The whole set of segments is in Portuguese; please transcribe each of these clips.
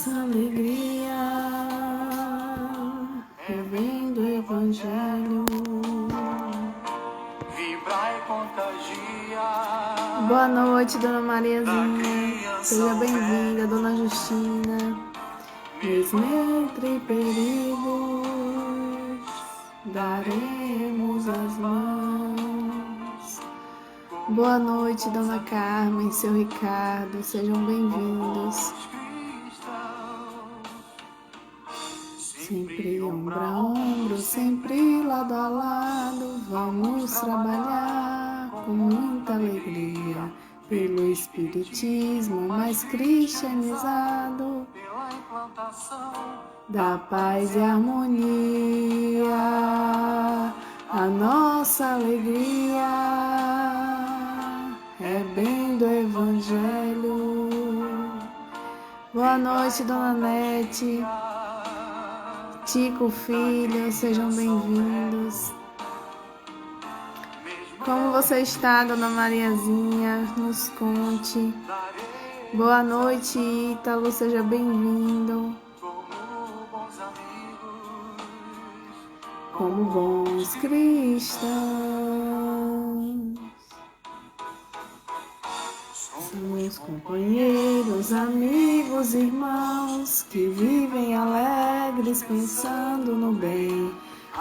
nossa alegria, revendo o Evangelho. Vibra e contagia. Boa noite, Dona Mariazinha. Seja bem-vinda, Dona Justina. Mesmo entre perigos, daremos as mãos. Boa noite, Dona Carmen, seu Ricardo. Sejam bem-vindos. Sempre ombro a ombro, sempre lado a lado, vamos trabalhar com muita alegria pelo Espiritismo mais cristianizado, da paz e harmonia. A nossa alegria é bem do Evangelho. Boa noite, Dona Nete. Tico Filho, sejam bem-vindos. Como você está, Dona Mariazinha? Nos conte. Boa noite, Ítalo, seja bem-vindo. Como bons cristãos, somos companheiros, amigos, irmãos que vivem alegres pensando no bem.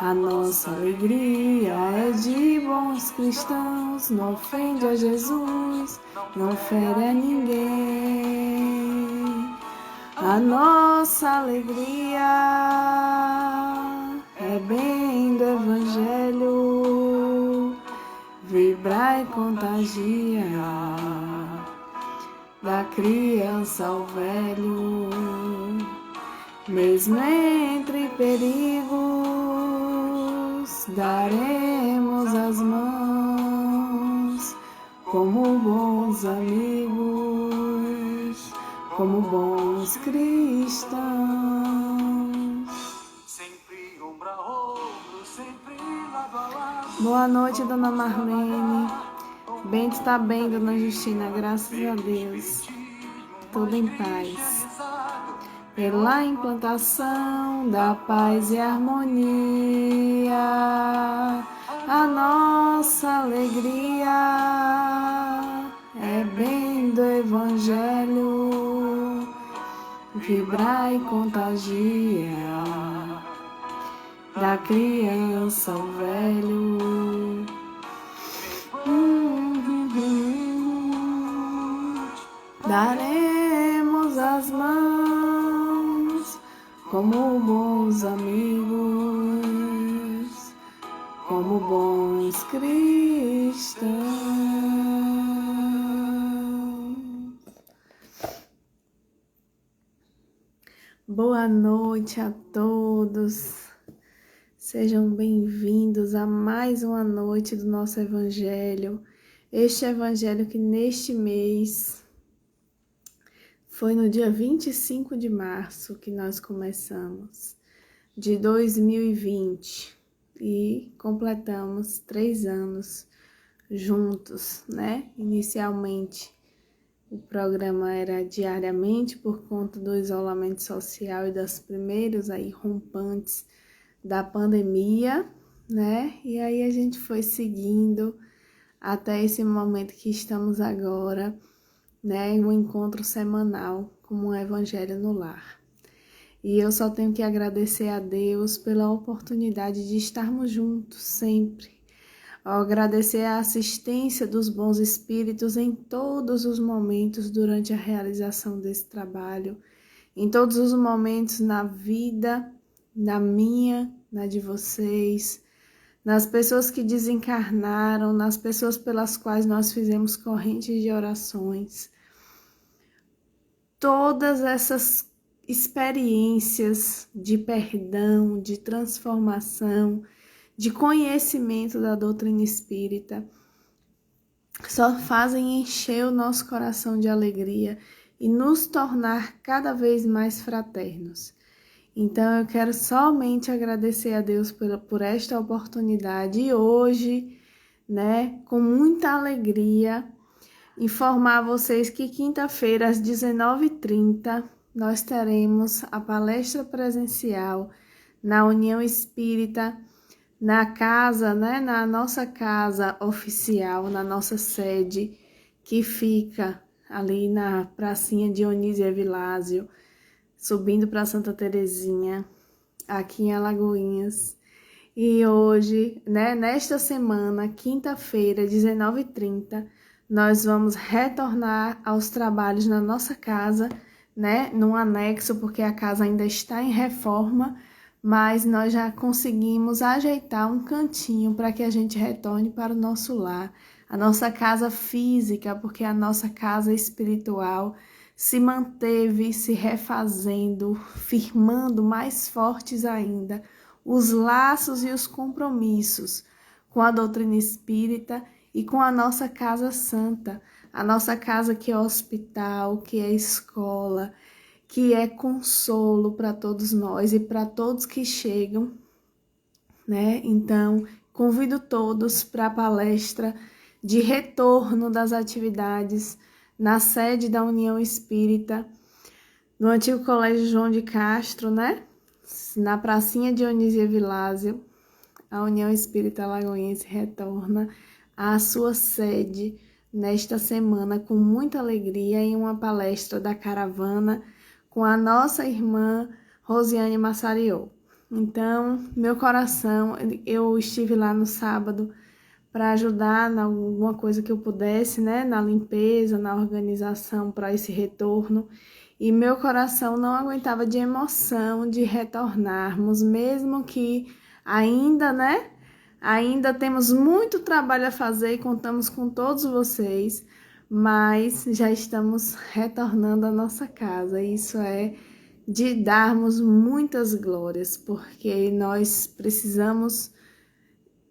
A nossa alegria é de bons cristãos, não ofende a Jesus, não fere a ninguém. A nossa alegria é bem do Evangelho, vibra e contagia, da criança ao velho. Mesmo entre perigos, daremos as mãos, como bons amigos, como bons cristãos. Sempre ombro a ombro, sempre lado a lado. Boa noite, Dona Marlene. Bento está bem, Dona Justina, graças a Deus. Tudo em paz. Pela implantação da paz e harmonia, a nossa alegria é bem do Evangelho, vibra e contagia, da criança ao velho. Daremos as mãos como bons amigos, como bons cristãos. Boa noite a todos. Sejam bem-vindos a mais uma noite do nosso Evangelho. Este Evangelho que neste mês foi no dia 25 de março que nós começamos, de 2020, e completamos 3 anos juntos, né? Inicialmente o programa era diariamente por conta do isolamento social e das primeiros aí rompantes da pandemia, né? E aí a gente foi seguindo até esse momento que estamos agora, né, um encontro semanal como um Evangelho no Lar. E eu só tenho que agradecer a Deus pela oportunidade de estarmos juntos sempre. Agradecer a assistência dos bons espíritos em todos os momentos durante a realização desse trabalho, em todos os momentos na vida, na minha, na de vocês, nas pessoas que desencarnaram, nas pessoas pelas quais nós fizemos correntes de orações. Todas essas experiências de perdão, de transformação, de conhecimento da doutrina espírita, só fazem encher o nosso coração de alegria e nos tornar cada vez mais fraternos. Então eu quero somente agradecer a Deus por esta oportunidade e hoje, né, com muita alegria, informar vocês que quinta-feira às 19h30 nós teremos a palestra presencial na União Espírita, na casa, né, na nossa casa oficial, na nossa sede, que fica ali na pracinha Dionísio Evilásio, subindo para Santa Terezinha, aqui em Alagoinhas. E hoje, né, nesta semana, quinta-feira, 19h30, nós vamos retornar aos trabalhos na nossa casa, né, num anexo, porque a casa ainda está em reforma, mas nós já conseguimos ajeitar um cantinho para que a gente retorne para o nosso lar, a nossa casa física, porque a nossa casa espiritual se manteve se refazendo, firmando mais fortes ainda os laços e os compromissos com a doutrina espírita e com a nossa casa santa, a nossa casa que é hospital, que é escola, que é consolo para todos nós e para todos que chegam, né? Então, convido todos para a palestra de retorno das atividades na sede da União Espírita, no antigo Colégio João de Castro, né? Na pracinha Dionísio Evilásio, a União Espírita Alagoense retorna à sua sede nesta semana com muita alegria em uma palestra da caravana com a nossa irmã Rosiane Massariô. Então, meu coração, eu estive lá no sábado para ajudar em alguma coisa que eu pudesse, né, na limpeza, na organização para esse retorno. E meu coração não aguentava de emoção de retornarmos, mesmo que ainda, né, ainda temos muito trabalho a fazer e contamos com todos vocês, mas já estamos retornando à nossa casa. Isso é de darmos muitas glórias, porque nós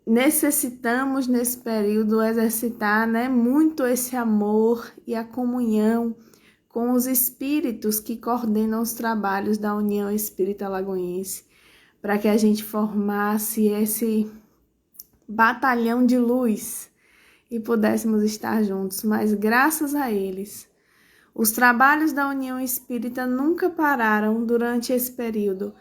necessitamos nesse período exercitar, né, muito esse amor e a comunhão com os espíritos que coordenam os trabalhos da União Espírita Alagoense, para que a gente formasse esse batalhão de luz e pudéssemos estar juntos. Mas graças a eles, os trabalhos da União Espírita nunca pararam durante esse período,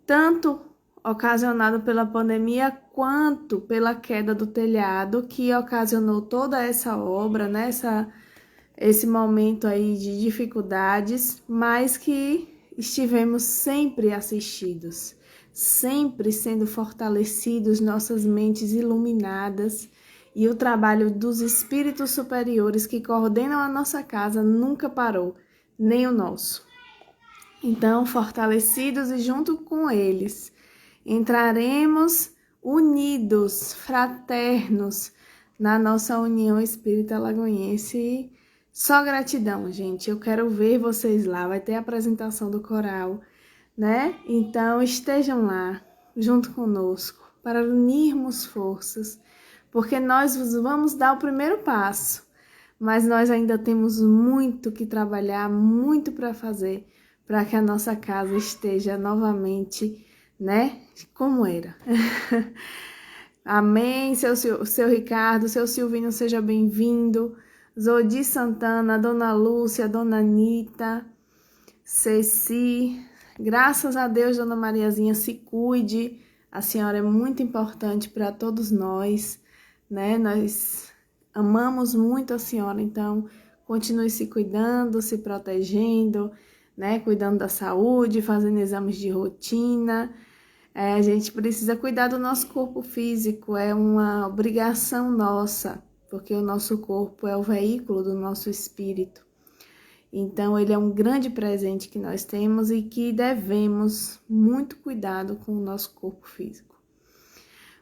tanto ocasionado pela pandemia quanto pela queda do telhado, que ocasionou toda essa obra, né, esse momento aí de dificuldades, mas que estivemos sempre assistidos, sempre sendo fortalecidos, nossas mentes iluminadas, e o trabalho dos espíritos superiores que coordenam a nossa casa nunca parou, nem o nosso. Então, fortalecidos e junto com eles, entraremos unidos, fraternos, na nossa União Espírita Alagoense. Só gratidão, gente. Eu quero ver vocês lá. Vai ter a apresentação do coral, né? Então, estejam lá, junto conosco, para unirmos forças, porque nós vamos dar o primeiro passo, mas nós ainda temos muito que trabalhar, muito para fazer, para que a nossa casa esteja novamente, né, como era. Amém, seu Ricardo, seu Silvinho, seja bem-vindo. Zodi Santana, Dona Lúcia, Dona Anitta, Ceci, graças a Deus, Dona Mariazinha, se cuide, a senhora é muito importante para todos nós, né? Nós amamos muito a senhora, então continue se cuidando, se protegendo, né? Cuidando da saúde, fazendo exames de rotina. A gente precisa cuidar do nosso corpo físico, é uma obrigação nossa, porque o nosso corpo é o veículo do nosso espírito. Então, ele é um grande presente que nós temos e que devemos muito cuidado com o nosso corpo físico.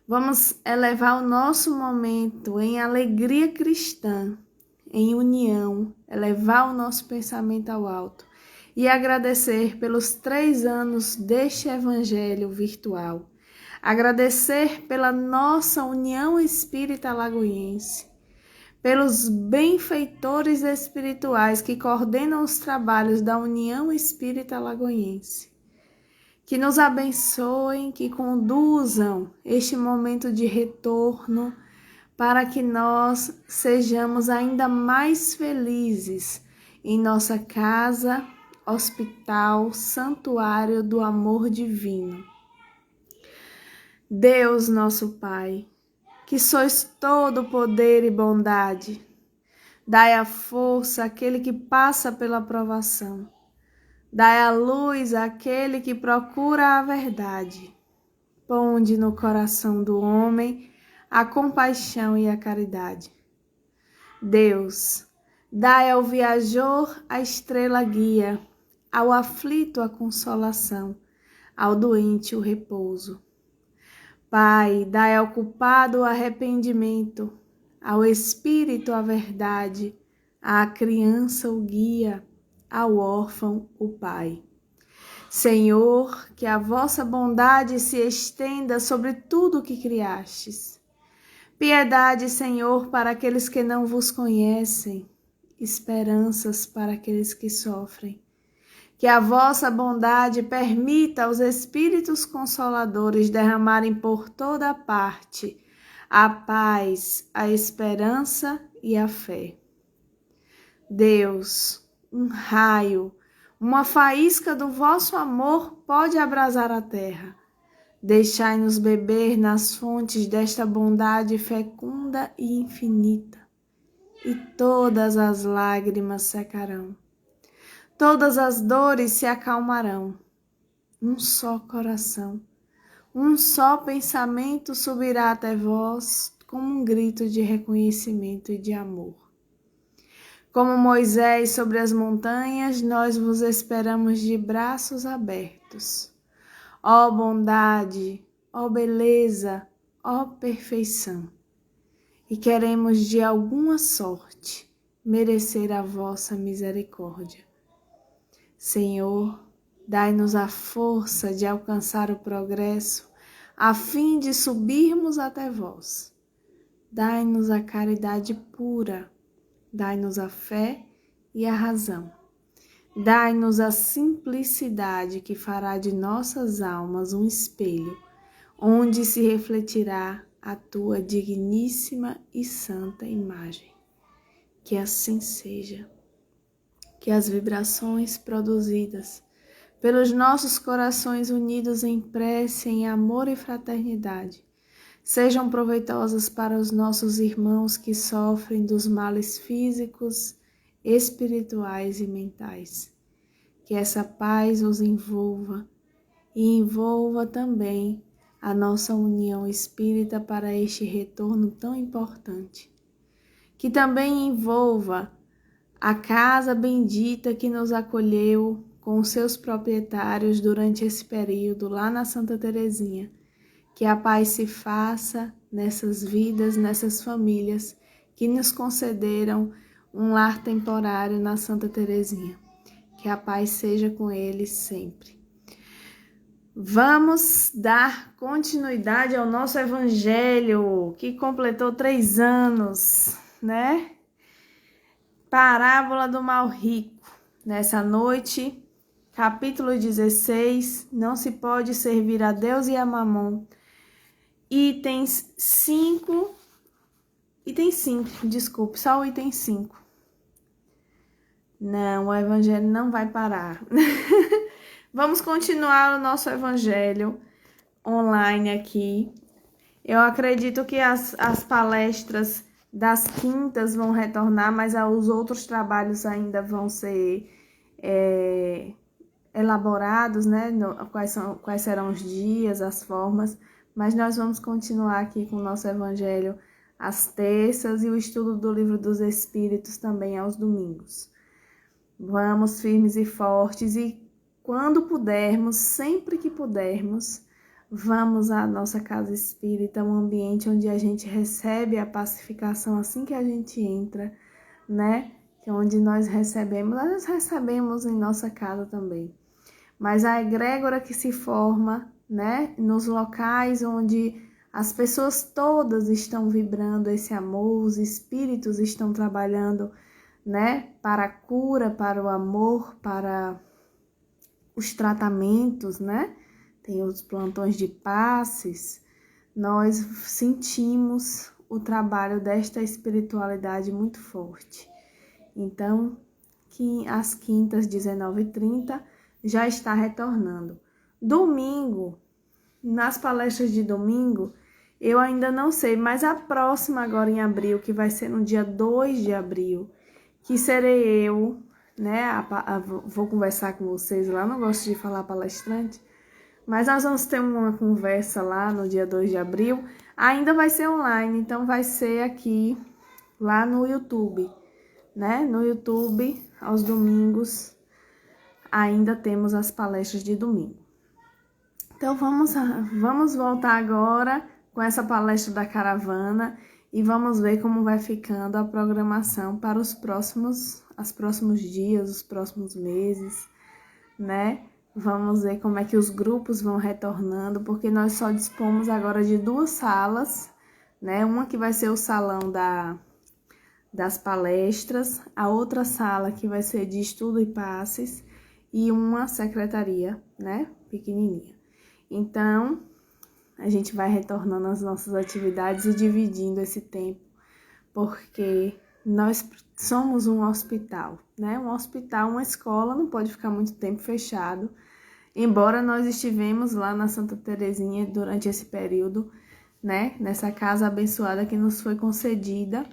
Vamos elevar o nosso momento em alegria cristã, em união, elevar o nosso pensamento ao alto e agradecer pelos 3 anos deste evangelho virtual. Agradecer pela nossa União Espírita Alagoense, pelos benfeitores espirituais que coordenam os trabalhos da União Espírita Alagoense, que nos abençoem, que conduzam este momento de retorno para que nós sejamos ainda mais felizes em nossa casa hospital, santuário do amor divino. Deus, nosso Pai, que sois todo poder e bondade, dai a força àquele que passa pela provação, dai a luz àquele que procura a verdade. Ponde no coração do homem a compaixão e a caridade. Deus, dai ao viajor a estrela guia, ao aflito a consolação, ao doente o repouso. Pai, dai ao culpado o arrependimento, ao espírito a verdade, à criança o guia, ao órfão o Pai. Senhor, que a vossa bondade se estenda sobre tudo o que criastes. Piedade, Senhor, para aqueles que não vos conhecem, esperanças para aqueles que sofrem. Que a vossa bondade permita aos Espíritos Consoladores derramarem por toda parte a paz, a esperança e a fé. Deus, um raio, uma faísca do vosso amor pode abrasar a terra. Deixai-nos beber nas fontes desta bondade fecunda e infinita, e todas as lágrimas secarão. Todas as dores se acalmarão. Um só coração, um só pensamento subirá até vós como um grito de reconhecimento e de amor. Como Moisés sobre as montanhas, nós vos esperamos de braços abertos. Ó bondade, ó beleza, ó perfeição. E queremos de alguma sorte merecer a vossa misericórdia. Senhor, dai-nos a força de alcançar o progresso, a fim de subirmos até vós. Dai-nos a caridade pura, dai-nos a fé e a razão. Dai-nos a simplicidade que fará de nossas almas um espelho, onde se refletirá a tua digníssima e santa imagem. Que assim seja. Que as vibrações produzidas pelos nossos corações unidos em prece, em amor e fraternidade, sejam proveitosas para os nossos irmãos que sofrem dos males físicos, espirituais e mentais. Que essa paz os envolva e envolva também a nossa união espírita para este retorno tão importante. Que também envolva a casa bendita que nos acolheu com os seus proprietários durante esse período lá na Santa Terezinha. Que a paz se faça nessas vidas, nessas famílias que nos concederam um lar temporário na Santa Terezinha. Que a paz seja com eles sempre. Vamos dar continuidade ao nosso evangelho, que completou 3 anos, né? Parábola do mal rico. Nessa noite, capítulo 16, não se pode servir a Deus e a Mamon. Itens 5, desculpe, só o item 5. Não, o evangelho não vai parar. Vamos continuar o nosso evangelho online aqui. Eu acredito que as palestras das quintas vão retornar, mas os outros trabalhos ainda vão ser elaborados, né? Quais serão os dias, as formas, mas nós vamos continuar aqui com o nosso evangelho às terças e o estudo do Livro dos Espíritos também aos domingos. Vamos firmes e fortes e quando pudermos, sempre que pudermos, vamos à nossa casa espírita, um ambiente onde a gente recebe a pacificação assim que a gente entra, né? Que é onde nós recebemos em nossa casa também. Mas a egrégora que se forma, né? Nos locais onde as pessoas todas estão vibrando esse amor, os espíritos estão trabalhando, né? Para a cura, para o amor, para os tratamentos, né? Tem os plantões de passes, nós sentimos o trabalho desta espiritualidade muito forte. Então, às quintas, 19h30, já está retornando. Domingo, nas palestras de domingo, eu ainda não sei, mas a próxima agora em abril, que vai ser no dia 2 de abril, que serei eu, né? Vou conversar com vocês lá, não gosto de falar palestrante, mas nós vamos ter uma conversa lá no dia 2 de abril, ainda vai ser online, então vai ser aqui, lá no YouTube, né? No YouTube, aos domingos, ainda temos as palestras de domingo. Então, vamos voltar agora com essa palestra da caravana e vamos ver como vai ficando a programação para os próximos dias, os próximos meses, né? Vamos ver como é que os grupos vão retornando, porque nós só dispomos agora de 2 salas, né? Uma que vai ser o salão das palestras, a outra sala que vai ser de estudo e passes e uma secretaria, né? Pequenininha. Então, a gente vai retornando às nossas atividades e dividindo esse tempo, porque nós somos um hospital, né? Um hospital, uma escola não pode ficar muito tempo fechado, embora nós estivemos lá na Santa Terezinha durante esse período, né? Nessa casa abençoada que nos foi concedida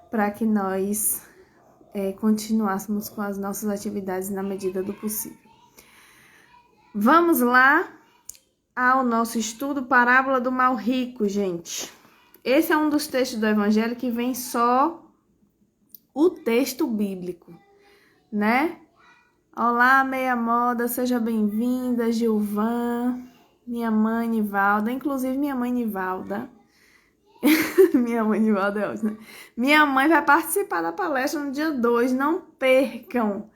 para que nós continuássemos com as nossas atividades na medida do possível. Vamos lá ao nosso estudo Parábola do Mal Rico, gente. Esse é um dos textos do Evangelho que vem só o texto bíblico, né? Olá, meia moda, seja bem-vinda, Gilvan, minha mãe Nivalda, inclusive minha mãe Nivalda. Minha mãe Nivalda é ótima, né? Minha mãe vai participar da palestra no dia 2, não percam,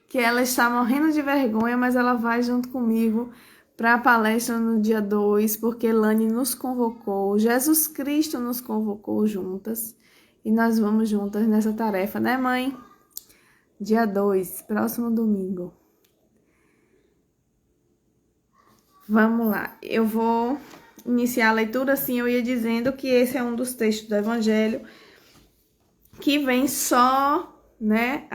que ela está morrendo de vergonha, mas ela vai junto comigo para a palestra no dia 2, porque Lani nos convocou, Jesus Cristo nos convocou juntas, e nós vamos juntas nessa tarefa, né, mãe? Dia 2, próximo domingo. Vamos lá, eu vou iniciar a leitura, assim, eu ia dizendo que esse é um dos textos do Evangelho que vem só, né,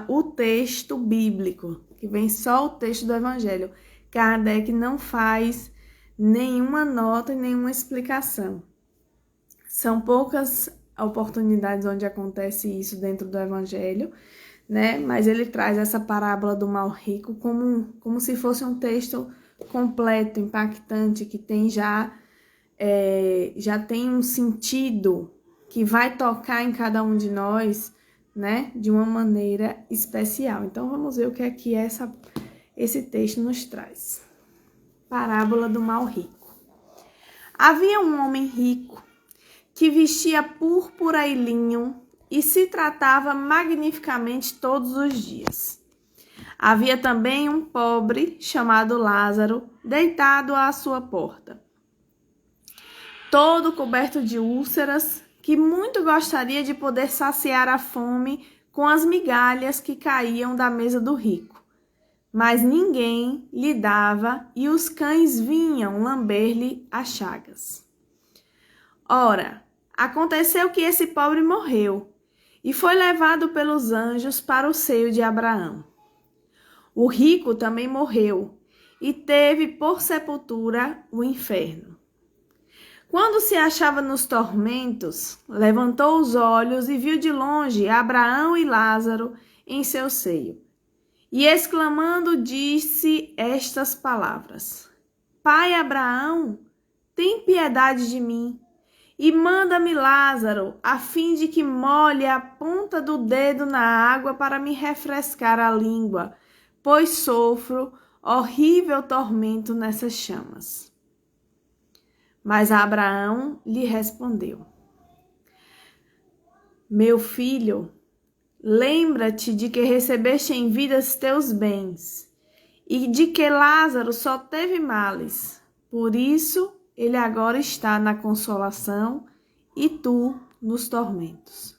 o texto bíblico, que vem só o texto do Evangelho. Kardec não faz nenhuma nota e nenhuma explicação. São poucas oportunidades onde acontece isso dentro do Evangelho, né? Mas ele traz essa parábola do mal rico como se fosse um texto completo, impactante, que tem já tem um sentido que vai tocar em cada um de nós, né? De uma maneira especial. Então, vamos ver o que é que esse texto nos traz. Parábola do mal rico. Havia um homem rico que vestia púrpura e linho e se tratava magnificamente todos os dias. Havia também um pobre chamado Lázaro, deitado à sua porta, todo coberto de úlceras, que muito gostaria de poder saciar a fome com as migalhas que caíam da mesa do rico. Mas ninguém lhe dava e os cães vinham lamber-lhe as chagas. Ora, aconteceu que esse pobre morreu e foi levado pelos anjos para o seio de Abraão. O rico também morreu e teve por sepultura o inferno. Quando se achava nos tormentos, levantou os olhos e viu de longe Abraão e Lázaro em seu seio. E exclamando, disse estas palavras: Pai Abraão, tem piedade de mim, e manda-me Lázaro, a fim de que molhe a ponta do dedo na água para me refrescar a língua, pois sofro horrível tormento nessas chamas. Mas Abraão lhe respondeu: Meu filho, lembra-te de que recebeste em vida teus bens, e de que Lázaro só teve males. Por isso, ele agora está na consolação e tu nos tormentos.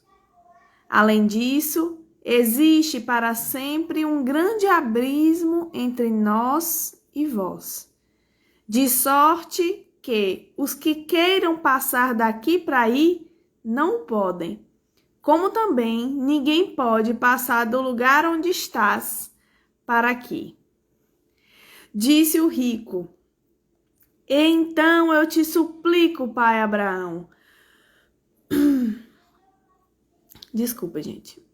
Além disso, existe para sempre um grande abismo entre nós e vós, de sorte que os que queiram passar daqui para aí não podem, como também ninguém pode passar do lugar onde estás para aqui. Disse o rico: então eu te suplico, pai Abraão. Desculpa, gente.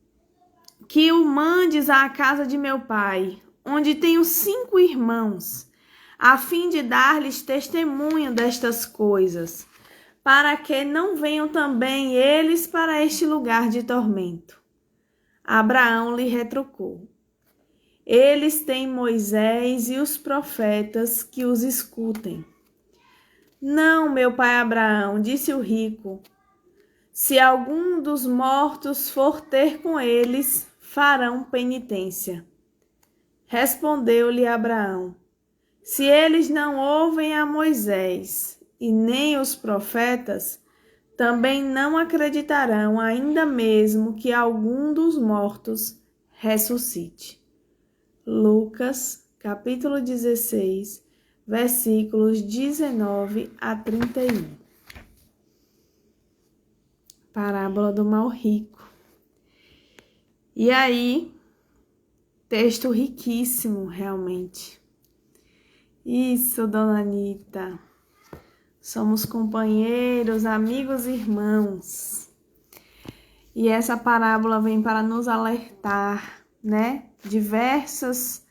Que o mandes à casa de meu pai, onde tenho 5 irmãos, a fim de dar-lhes testemunho destas coisas, para que não venham também eles para este lugar de tormento. Abraão lhe retrucou: eles têm Moisés e os profetas que os escutem. Não, meu pai Abraão, disse o rico, se algum dos mortos for ter com eles, farão penitência. Respondeu-lhe Abraão: se eles não ouvem a Moisés e nem os profetas, também não acreditarão, ainda mesmo que algum dos mortos ressuscite. Lucas, capítulo 16, versículos 19 a 31. Parábola do mal rico. E aí, texto riquíssimo, realmente. Isso, dona Anita. Somos companheiros, amigos e irmãos. E essa parábola vem para nos alertar, né? Diversas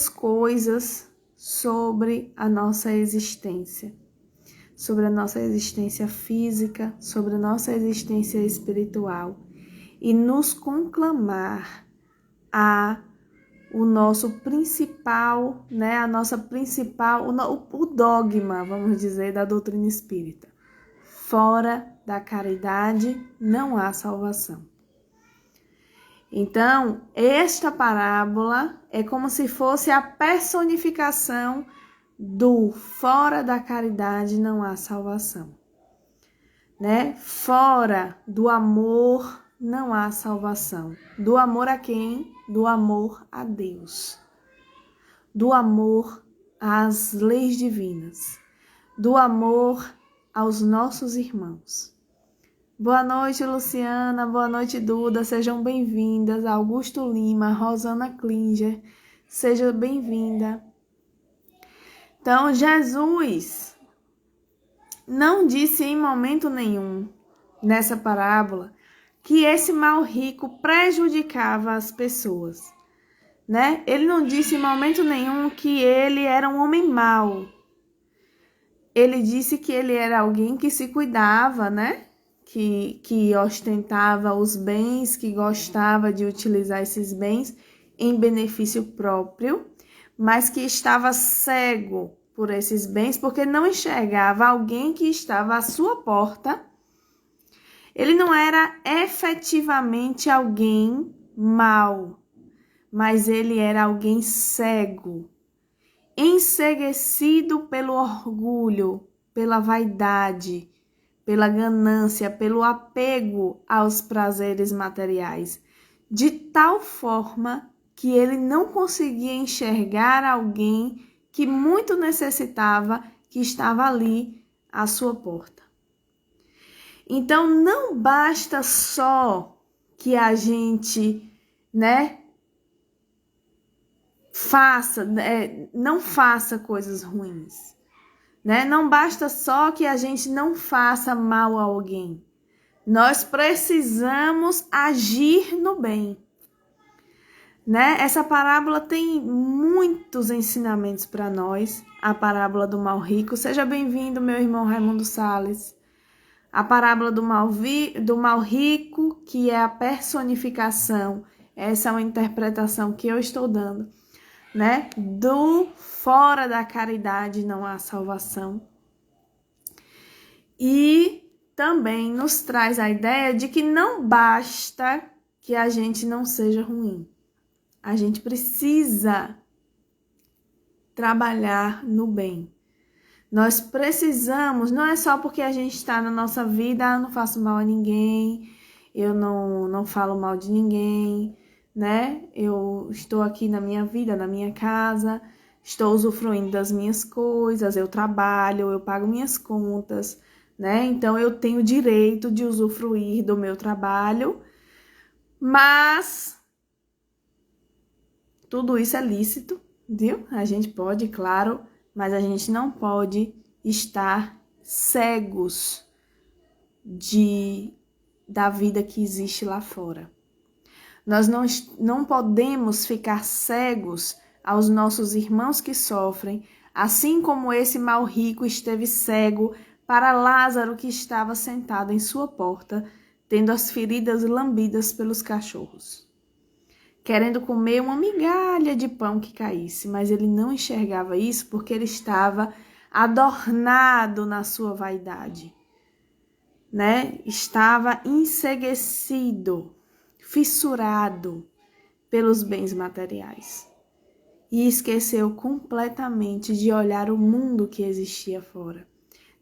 coisas sobre a nossa existência. Sobre a nossa existência física, sobre a nossa existência espiritual, e nos conclamar o nosso principal, né, o dogma, vamos dizer, da doutrina espírita. Fora da caridade não há salvação. Então, esta parábola é como se fosse a personificação do fora da caridade não há salvação, né? Fora do amor não há salvação. Do amor a quem? Do amor a Deus. Do amor às leis divinas. Do amor aos nossos irmãos. Boa noite, Luciana. Boa noite, Duda. Sejam bem-vindas. Augusto Lima, Rosana Klinger. Seja bem-vinda. Então, Jesus não disse em momento nenhum, nessa parábola, que esse mal rico prejudicava as pessoas, né? Ele não disse em momento nenhum que ele era um homem mau. Ele disse que ele era alguém que se cuidava, né? Que ostentava os bens, que gostava de utilizar esses bens em benefício próprio, mas que estava cego por esses bens, porque não enxergava alguém que estava à sua porta. Ele não era efetivamente alguém mau, mas ele era alguém cego, enceguecido pelo orgulho, pela vaidade, pela ganância, pelo apego aos prazeres materiais, de tal forma que ele não conseguia enxergar alguém que muito necessitava, que estava ali à sua porta. Então, não basta só que a gente, né, não faça coisas ruins, né? Não basta só que a gente não faça mal a alguém. Nós precisamos agir no bem. Né? Essa parábola tem muitos ensinamentos para nós, a parábola do mal rico. Seja bem-vindo, meu irmão Raimundo Salles. A parábola do mal rico, que é a personificação, essa é uma interpretação que eu estou dando, né? Do fora da caridade não há salvação. E também nos traz a ideia de que não basta que a gente não seja ruim. A gente precisa trabalhar no bem. Nós precisamos, não é só porque a gente está na nossa vida, eu não faço mal a ninguém, eu não falo mal de ninguém, né? Eu estou aqui na minha vida, na minha casa, estou usufruindo das minhas coisas, eu trabalho, eu pago minhas contas, né? Então eu tenho o direito de usufruir do meu trabalho, mas tudo isso é lícito, viu? A gente pode, claro, mas a gente não pode estar cegos da vida que existe lá fora. Nós não podemos ficar cegos aos nossos irmãos que sofrem, assim como esse mal rico esteve cego para Lázaro que estava sentado em sua porta, tendo as feridas lambidas pelos cachorros, querendo comer uma migalha de pão que caísse, mas ele não enxergava isso porque ele estava adornado na sua vaidade, né? Estava enceguecido, fissurado pelos bens materiais e esqueceu completamente de olhar o mundo que existia fora,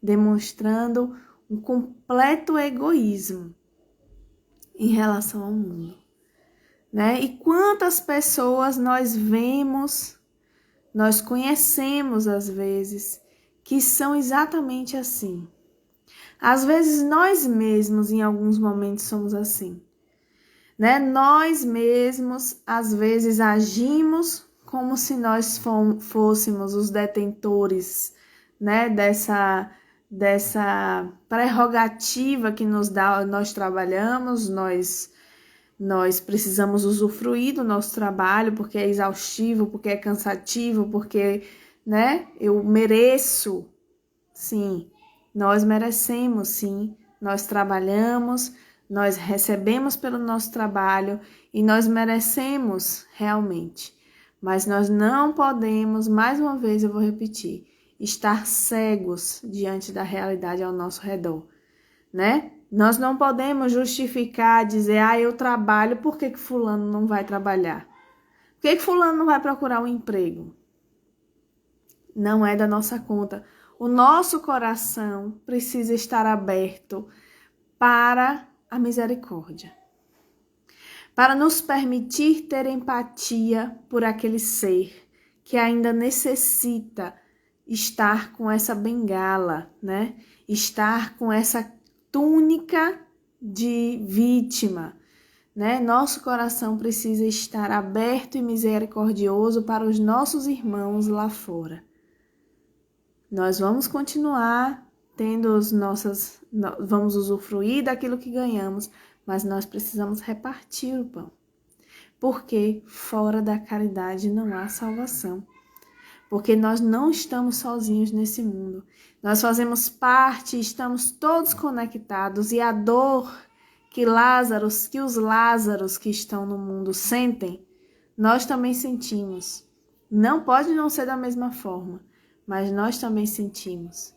demonstrando um completo egoísmo em relação ao mundo, né? E quantas pessoas nós vemos, nós conhecemos às vezes, que são exatamente assim. Às vezes nós mesmos em alguns momentos somos assim, né? Nós mesmos às vezes agimos como se nós fôssemos os detentores, né, dessa prerrogativa que nos dá, nós trabalhamos, nós precisamos usufruir do nosso trabalho porque é exaustivo, porque é cansativo, porque, né, eu mereço. Sim, nós merecemos, sim, nós trabalhamos, nós recebemos pelo nosso trabalho e nós merecemos realmente. Mas nós não podemos, mais uma vez eu vou repetir, estar cegos diante da realidade ao nosso redor, né? Nós não podemos justificar, dizer, eu trabalho, por que fulano não vai trabalhar? Por que fulano não vai procurar um emprego? Não é da nossa conta. O nosso coração precisa estar aberto para a misericórdia, para nos permitir ter empatia por aquele ser que ainda necessita estar com essa bengala, né? Estar com essa túnica de vítima, né? Nosso coração precisa estar aberto e misericordioso para os nossos irmãos lá fora. Nós vamos continuar tendo vamos usufruir daquilo que ganhamos, mas nós precisamos repartir o pão. Porque fora da caridade não há salvação. Porque nós não estamos sozinhos nesse mundo. Nós fazemos parte, estamos todos conectados e a dor que os Lázaros que estão no mundo sentem, nós também sentimos. Não pode não ser da mesma forma, mas nós também sentimos.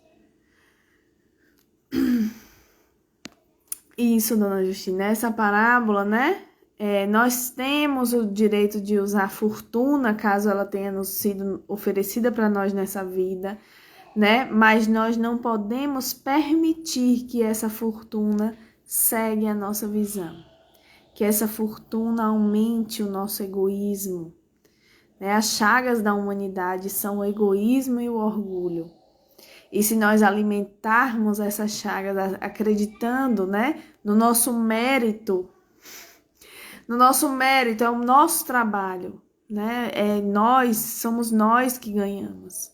Isso, dona Justina, essa parábola, né? Nós temos o direito de usar a fortuna, caso ela tenha nos sido oferecida para nós nessa vida, né? Mas nós não podemos permitir que essa fortuna cegue a nossa visão, que essa fortuna aumente o nosso egoísmo, né? As chagas da humanidade são o egoísmo e o orgulho. E se nós alimentarmos essas chagas acreditando, né, no nosso mérito é o nosso trabalho, né? Somos nós que ganhamos.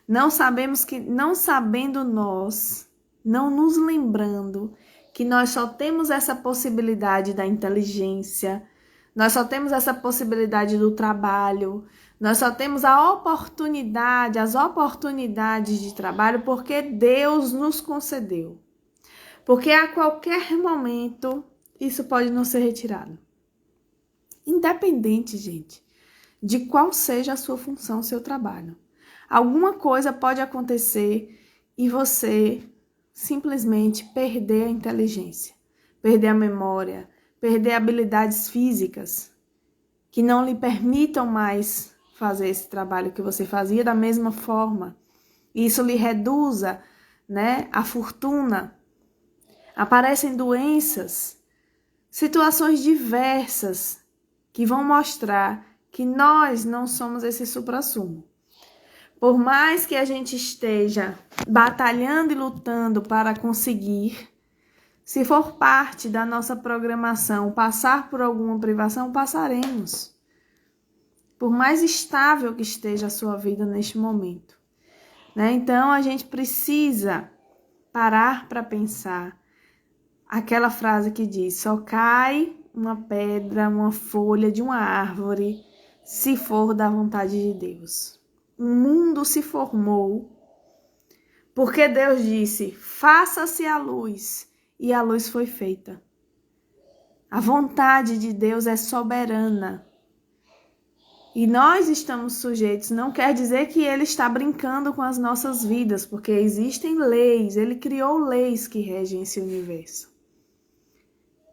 Não sabendo nós, não nos lembrando que nós só temos essa possibilidade da inteligência, nós só temos essa possibilidade do trabalho, nós só temos as oportunidades de trabalho porque Deus nos concedeu. Porque a qualquer momento isso pode não ser retirado. Independente, gente, de qual seja a sua função, o seu trabalho. Alguma coisa pode acontecer e você simplesmente perder a inteligência, perder a memória, perder habilidades físicas que não lhe permitam mais fazer esse trabalho que você fazia da mesma forma. Isso lhe reduza, né, a fortuna. Aparecem doenças, situações diversas que vão mostrar que nós não somos esse suprassumo. Por mais que a gente esteja batalhando e lutando para conseguir, se for parte da nossa programação passar por alguma privação, passaremos. Por mais estável que esteja a sua vida neste momento, né? Então, a gente precisa parar para pensar aquela frase que diz: só cai uma pedra, uma folha de uma árvore, se for da vontade de Deus. O mundo se formou porque Deus disse: faça-se a luz, e a luz foi feita. A vontade de Deus é soberana. E nós estamos sujeitos, não quer dizer que Ele está brincando com as nossas vidas, porque existem leis, Ele criou leis que regem esse universo.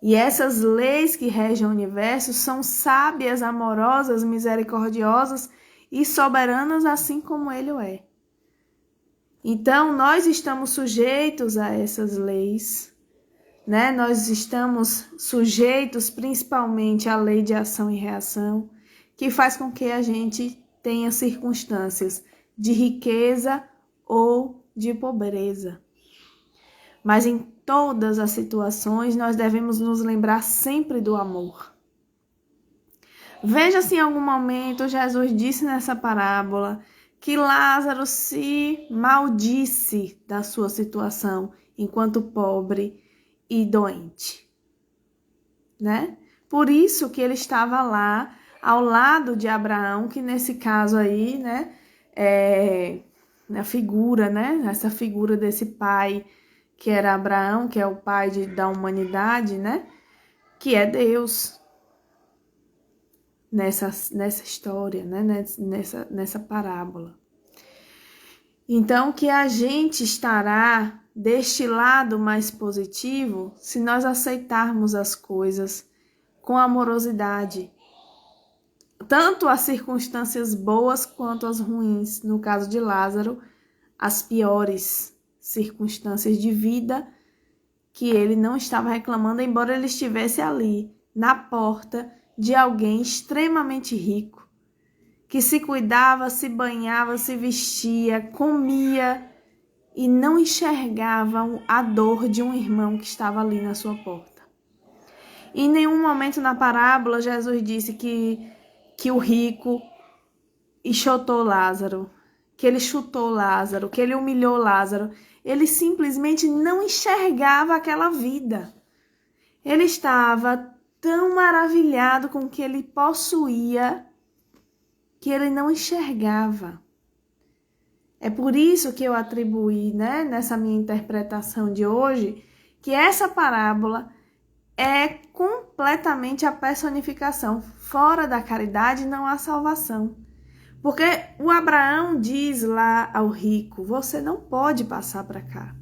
E essas leis que regem o universo são sábias, amorosas, misericordiosas e soberanas, assim como Ele o é. Então, nós estamos sujeitos a essas leis, né? Nós estamos sujeitos principalmente à lei de ação e reação, que faz com que a gente tenha circunstâncias de riqueza ou de pobreza. Mas em todas as situações, nós devemos nos lembrar sempre do amor. Veja se em algum momento Jesus disse nessa parábola que Lázaro se maldisse da sua situação enquanto pobre e doente, né? Por isso que ele estava lá ao lado de Abraão, que nesse caso aí, né, é a figura, né, essa figura desse pai que era Abraão, que é o pai da humanidade, né, que é Deus nessa história, né, nessa parábola. Então, que a gente estará deste lado mais positivo se nós aceitarmos as coisas com amorosidade, tanto as circunstâncias boas quanto as ruins. No caso de Lázaro, as piores circunstâncias de vida, que ele não estava reclamando, embora ele estivesse ali, na porta de alguém extremamente rico, que se cuidava, se banhava, se vestia, comia e não enxergava a dor de um irmão que estava ali na sua porta. Em nenhum momento na parábola, Jesus disse que o rico enxotou Lázaro, que ele chutou Lázaro, que ele humilhou Lázaro. Ele simplesmente não enxergava aquela vida. Ele estava tão maravilhado com o que ele possuía que ele não enxergava. É por isso que eu atribuí, né, nessa minha interpretação de hoje, que essa parábola é completamente a personificação. Fora da caridade não há salvação. Porque o Abraão diz lá ao rico: você não pode passar para cá.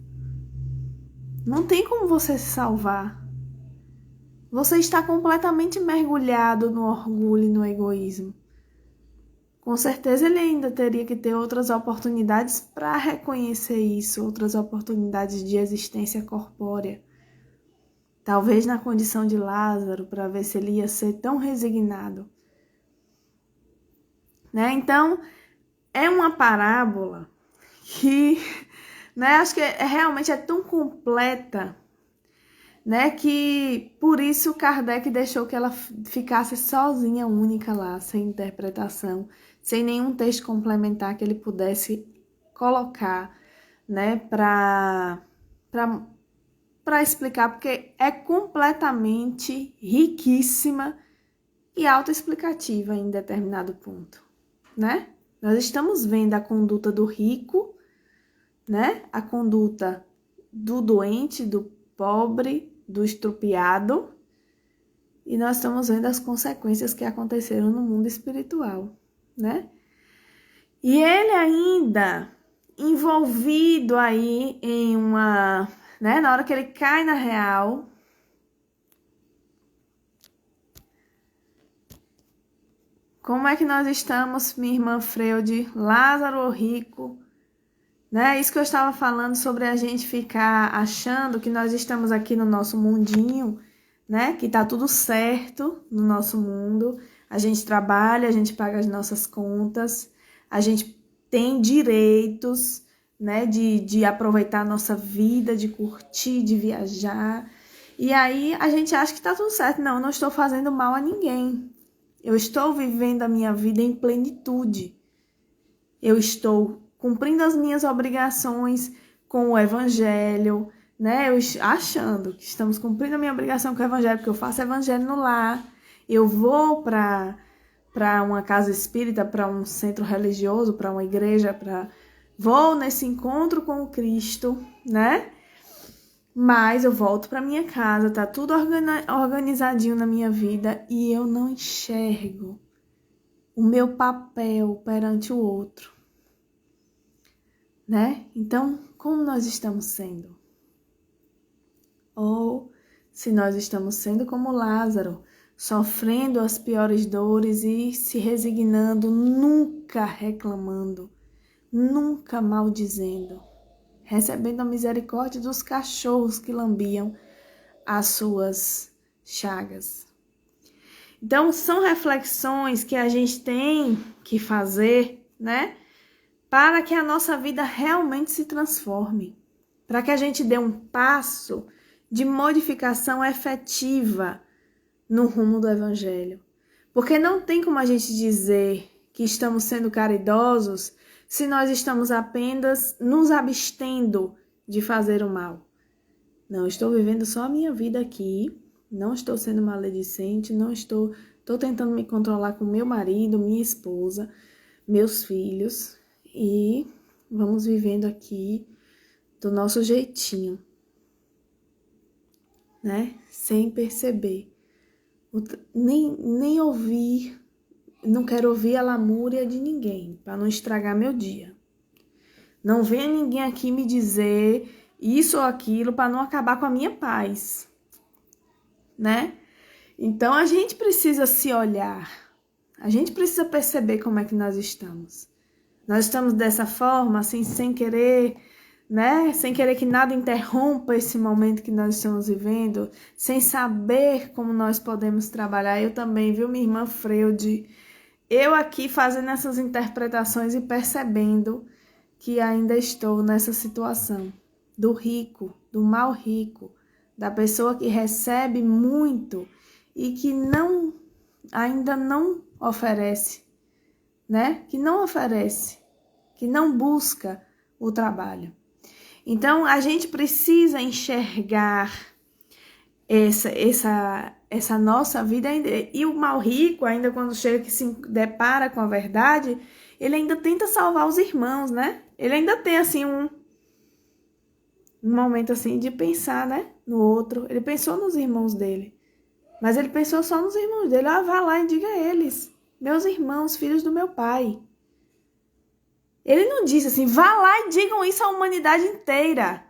Não tem como você se salvar. Você está completamente mergulhado no orgulho e no egoísmo. Com certeza ele ainda teria que ter outras oportunidades para reconhecer isso, outras oportunidades de existência corpórea. Talvez na condição de Lázaro, para ver se ele ia ser tão resignado. Né? Então, é uma parábola que, né, acho que realmente é tão completa, né, que por isso Kardec deixou que ela ficasse sozinha, única lá, sem interpretação, sem nenhum texto complementar que ele pudesse colocar, né, para explicar, porque é completamente riquíssima e autoexplicativa em determinado ponto, né? Nós estamos vendo a conduta do rico, né? A conduta do doente, do pobre, do estrupiado, e nós estamos vendo as consequências que aconteceram no mundo espiritual, né? E ele ainda envolvido aí em uma, né? Na hora que ele cai na real, como é que nós estamos, minha irmã Freude, Lázaro o rico, né? Isso que eu estava falando sobre a gente ficar achando que nós estamos aqui no nosso mundinho, né? Que tá tudo certo no nosso mundo. A gente trabalha, a gente paga as nossas contas, a gente tem direitos, né, de aproveitar a nossa vida, de curtir, de viajar. E aí a gente acha que tá tudo certo. Não, eu não estou fazendo mal a ninguém. Eu estou vivendo a minha vida em plenitude. Eu estou cumprindo as minhas obrigações com o evangelho, né? Achando que estamos cumprindo a minha obrigação com o evangelho, porque eu faço evangelho no lar. Eu vou para uma casa espírita, para um centro religioso, para uma igreja, vou nesse encontro com o Cristo, né? Mas eu volto para minha casa, tá tudo organizadinho na minha vida e eu não enxergo o meu papel perante o outro, né? Então, como nós estamos sendo? Ou se nós estamos sendo como Lázaro, sofrendo as piores dores e se resignando, nunca reclamando, nunca maldizendo, recebendo a misericórdia dos cachorros que lambiam as suas chagas. Então, são reflexões que a gente tem que fazer, né? Para que a nossa vida realmente se transforme. Para que a gente dê um passo de modificação efetiva no rumo do Evangelho. Porque não tem como a gente dizer que estamos sendo caridosos se nós estamos apenas nos abstendo de fazer o mal. Não, estou vivendo só a minha vida aqui, não estou sendo maledicente, estou tentando me controlar com meu marido, minha esposa, meus filhos e vamos vivendo aqui do nosso jeitinho, né? Sem perceber, nem ouvir, não quero ouvir a lamúria de ninguém para não estragar meu dia. Não venha ninguém aqui me dizer isso ou aquilo para não acabar com a minha paz, né? Então a gente precisa se olhar, a gente precisa perceber como é que nós estamos. Nós estamos dessa forma, assim, sem querer, né? Sem querer que nada interrompa esse momento que nós estamos vivendo, sem saber como nós podemos trabalhar. Eu também, viu, minha irmã Freude? Eu aqui fazendo essas interpretações e percebendo que ainda estou nessa situação do rico, do mal rico, da pessoa que recebe muito e que ainda não oferece, né? Que não oferece, que não busca o trabalho. Então, a gente precisa enxergar essa nossa vida. E o mal rico, ainda quando chega que se depara com a verdade, ele ainda tenta salvar os irmãos, né? Ele ainda tem, assim, um momento, assim, de pensar, né? No outro. Ele pensou nos irmãos dele. Mas ele pensou só nos irmãos dele. Vá lá e diga a eles, meus irmãos, filhos do meu pai. Ele não disse assim, vá lá e digam isso à humanidade inteira.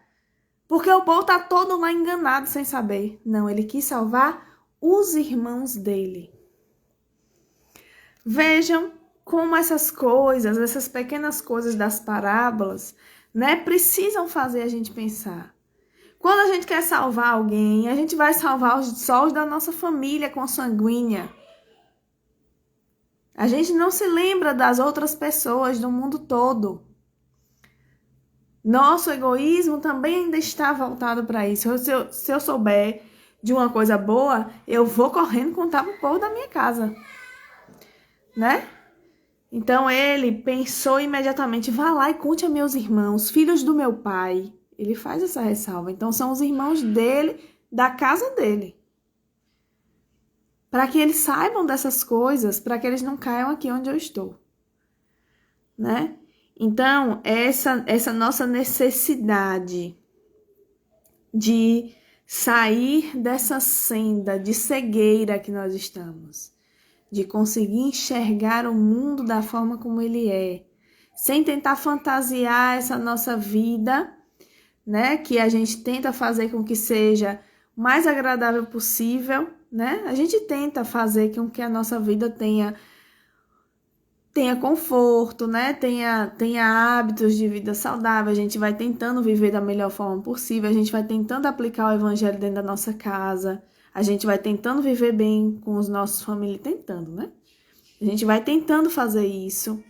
Porque o povo está todo lá enganado sem saber. Não, ele quis salvar os irmãos dele. Vejam como essas coisas, essas pequenas coisas das parábolas, né, precisam fazer a gente pensar. Quando a gente quer salvar alguém, a gente vai salvar só os da nossa família consanguínea. A gente não se lembra das outras pessoas do mundo todo. Nosso egoísmo também ainda está voltado para isso. Se eu souber de uma coisa boa, eu vou correndo contar para o povo da minha casa, né? Então ele pensou imediatamente, vá lá e conte a meus irmãos, filhos do meu pai. Ele faz essa ressalva. Então são os irmãos dele, da casa dele. Para que eles saibam dessas coisas, para que eles não caiam aqui onde eu estou, né? Então, essa nossa necessidade de sair dessa senda de cegueira que nós estamos, de conseguir enxergar o mundo da forma como ele é, sem tentar fantasiar essa nossa vida, né? Que a gente tenta fazer com que seja o mais agradável possível, né? A gente tenta fazer com que a nossa vida tenha conforto, né? Tenha hábitos de vida saudável. A gente vai tentando viver da melhor forma possível. A gente vai tentando aplicar o evangelho dentro da nossa casa. A gente vai tentando viver bem com os nossos familiares. Tentando, né? A gente vai tentando fazer isso.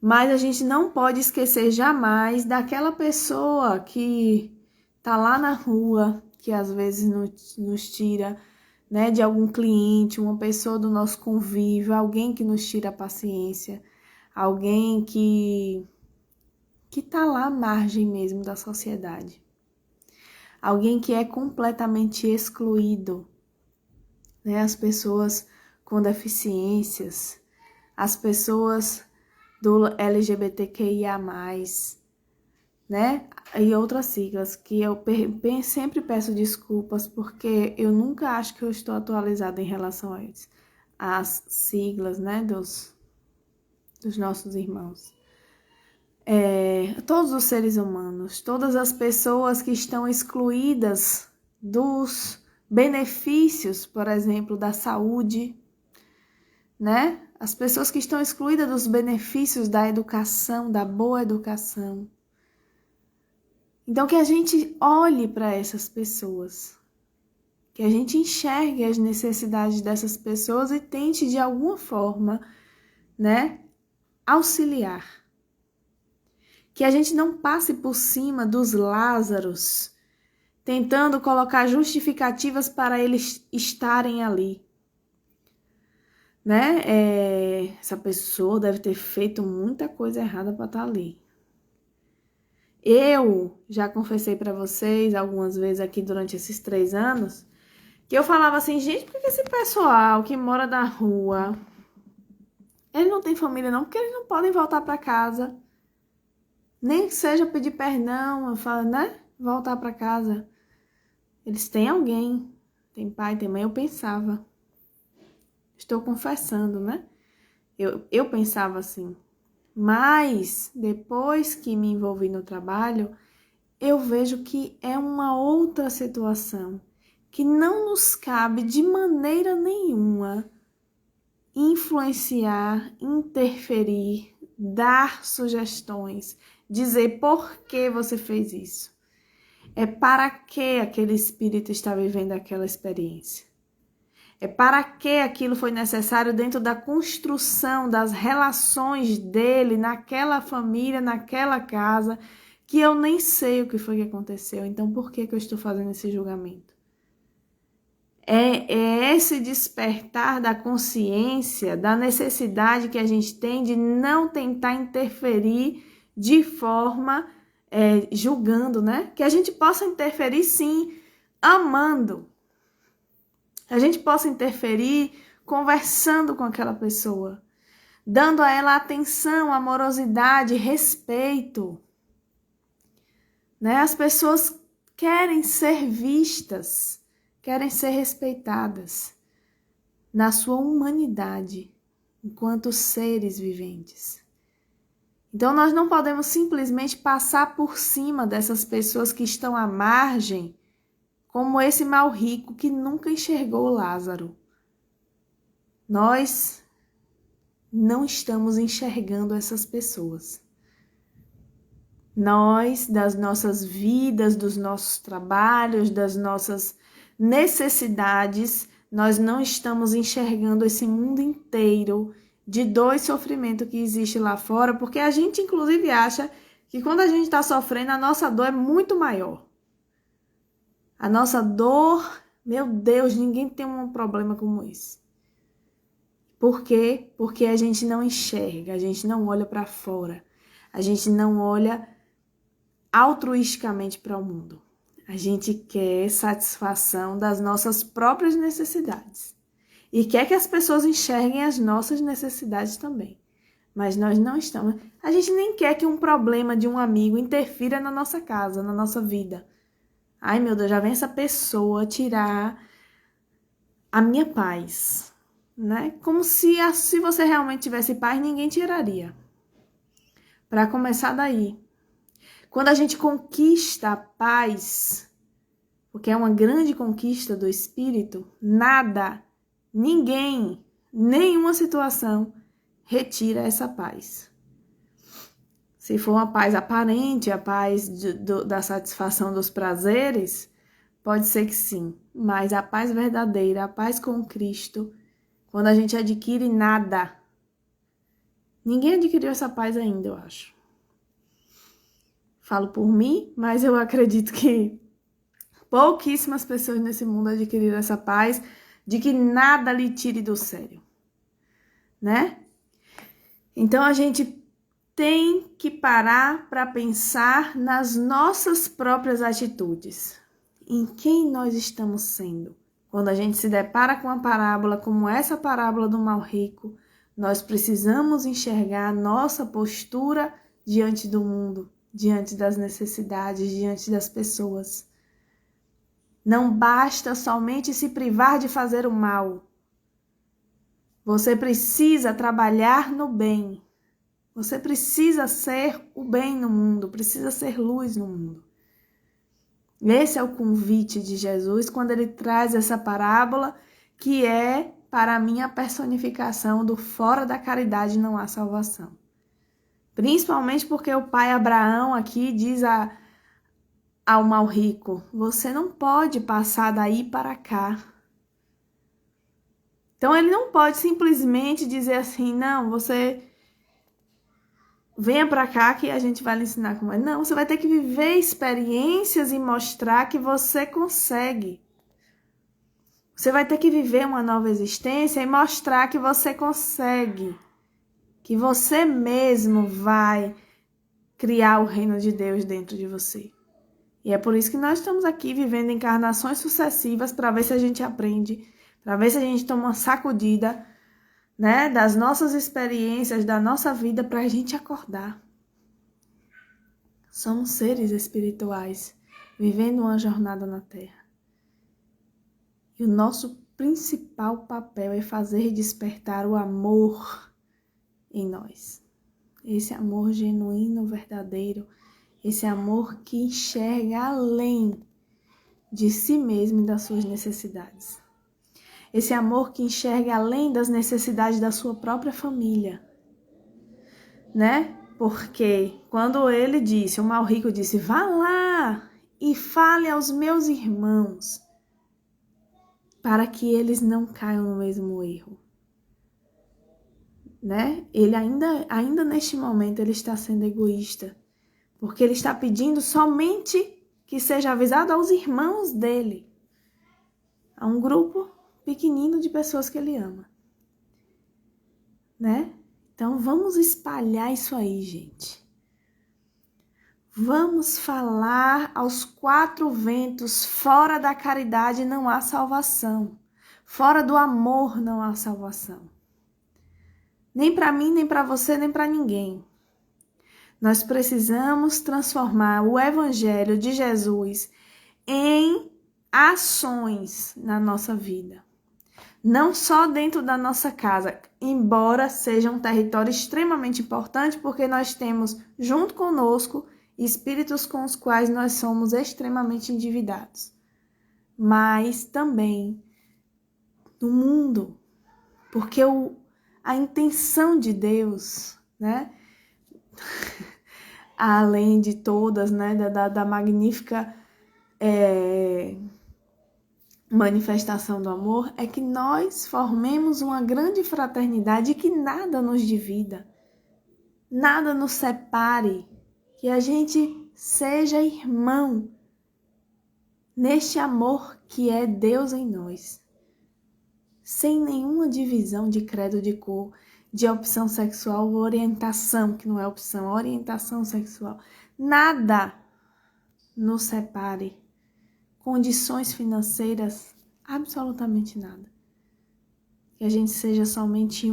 Mas a gente não pode esquecer jamais daquela pessoa que tá lá na rua, que às vezes nos tira, né, de algum cliente, uma pessoa do nosso convívio, alguém que nos tira a paciência, alguém que tá lá à margem mesmo da sociedade. Alguém que é completamente excluído, né? As pessoas com deficiências, as pessoas do LGBTQIA+, né? E outras siglas que eu sempre peço desculpas porque eu nunca acho que eu estou atualizada em relação a eles. As siglas, né, dos nossos irmãos. Todos os seres humanos, todas as pessoas que estão excluídas dos benefícios, por exemplo, da saúde, né? As pessoas que estão excluídas dos benefícios da educação, da boa educação. Então, que a gente olhe para essas pessoas, que a gente enxergue as necessidades dessas pessoas e tente, de alguma forma, né, auxiliar. Que a gente não passe por cima dos Lázaros, tentando colocar justificativas para eles estarem ali. Né? Essa pessoa deve ter feito muita coisa errada para estar ali. Eu já confessei para vocês algumas vezes aqui durante esses 3 anos, que eu falava assim, gente, por que esse pessoal que mora na rua, eles não têm família não, porque eles não podem voltar para casa. Nem que seja pedir perdão, eu falo, né? Voltar para casa. Eles têm alguém, tem pai, tem mãe, eu pensava. Estou confessando, né? Eu pensava assim. Mas, depois que me envolvi no trabalho, eu vejo que é uma outra situação, que não nos cabe de maneira nenhuma influenciar, interferir, dar sugestões, dizer por que você fez isso. É para que aquele espírito está vivendo aquela experiência. É para que aquilo foi necessário dentro da construção das relações dele naquela família, naquela casa, que eu nem sei o que foi que aconteceu. Então, por que eu estou fazendo esse julgamento? É esse despertar da consciência, da necessidade que a gente tem de não tentar interferir de forma julgando, né? Que a gente possa interferir, sim, amando. A gente possa interferir conversando com aquela pessoa, dando a ela atenção, amorosidade, respeito. Né? As pessoas querem ser vistas, querem ser respeitadas na sua humanidade, enquanto seres viventes. Então, nós não podemos simplesmente passar por cima dessas pessoas que estão à margem, como esse mal rico que nunca enxergou Lázaro. Nós não estamos enxergando essas pessoas. Nós, das nossas vidas, dos nossos trabalhos, das nossas necessidades, nós não estamos enxergando esse mundo inteiro de dor e sofrimento que existe lá fora, porque a gente, inclusive, acha que quando a gente está sofrendo, a nossa dor é muito maior. A nossa dor, meu Deus, ninguém tem um problema como esse. Por quê? Porque a gente não enxerga, a gente não olha para fora, a gente não olha altruisticamente para o mundo. A gente quer satisfação das nossas próprias necessidades e quer que as pessoas enxerguem as nossas necessidades também. Mas nós não estamos... A gente nem quer que um problema de um amigo interfira na nossa casa, na nossa vida. Ai, meu Deus, já vem essa pessoa tirar a minha paz, né? Como se você realmente tivesse paz, ninguém tiraria. Para começar daí. Quando a gente conquista a paz, porque é uma grande conquista do espírito, nada, ninguém, nenhuma situação retira essa paz. Se for uma paz aparente, a paz da satisfação dos prazeres, pode ser que sim. Mas a paz verdadeira, a paz com Cristo, quando a gente adquire nada, Ninguém adquiriu essa paz ainda, eu acho. Falo por mim, mas eu acredito que pouquíssimas pessoas nesse mundo adquiriram essa paz de que nada lhe tire do sério, né? Então a gente tem que parar para pensar nas nossas próprias atitudes, em quem nós estamos sendo. Quando a gente se depara com uma parábola como essa parábola do mal rico, nós precisamos enxergar a nossa postura diante do mundo, diante das necessidades, diante das pessoas. Não basta somente se privar de fazer o mal. Você precisa trabalhar no bem. Você precisa ser o bem no mundo, precisa ser luz no mundo. Esse é o convite de Jesus quando ele traz essa parábola, que é, para mim, a personificação do fora da caridade não há salvação. Principalmente porque o pai Abraão aqui diz ao mal rico, você não pode passar daí para cá. Então ele não pode simplesmente dizer assim, não, você venha para cá que a gente vai lhe ensinar como é. Não, você vai ter que viver experiências e mostrar que você consegue. Você vai ter que viver uma nova existência e mostrar que você consegue. Que você mesmo vai criar o reino de Deus dentro de você. E é por isso que nós estamos aqui vivendo encarnações sucessivas para ver se a gente aprende, para ver se a gente toma uma sacudida, né, das nossas experiências, da nossa vida, para a gente acordar. Somos seres espirituais, vivendo uma jornada na Terra. E o nosso principal papel é fazer despertar o amor em nós. Esse amor genuíno, verdadeiro, esse amor que enxerga além de si mesmo e das suas necessidades. Esse amor que enxerga além das necessidades da sua própria família, né? Porque quando ele disse, o mal rico disse, vá lá e fale aos meus irmãos para que eles não caiam no mesmo erro, né? Ele ainda neste momento ele está sendo egoísta, porque ele está pedindo somente que seja avisado aos irmãos dele, a um grupo pequenino de pessoas que ele ama, né? Então vamos espalhar isso aí, gente. Vamos falar aos quatro ventos, fora da caridade não há salvação. Fora do amor não há salvação. Nem para mim, nem para você, nem para ninguém. Nós precisamos transformar o Evangelho de Jesus em ações na nossa vida. Não só dentro da nossa casa, embora seja um território extremamente importante, porque nós temos junto conosco espíritos com os quais nós somos extremamente endividados. Mas também no mundo, porque a intenção de Deus, né? Além de todas, né? Da magnífica manifestação do amor, é que nós formemos uma grande fraternidade e que nada nos divida, nada nos separe, que a gente seja irmão neste amor que é Deus em nós, sem nenhuma divisão de credo, de cor, de opção sexual ou orientação, que não é opção, orientação sexual. Nada nos separe. Condições financeiras, absolutamente nada. Que a gente seja somente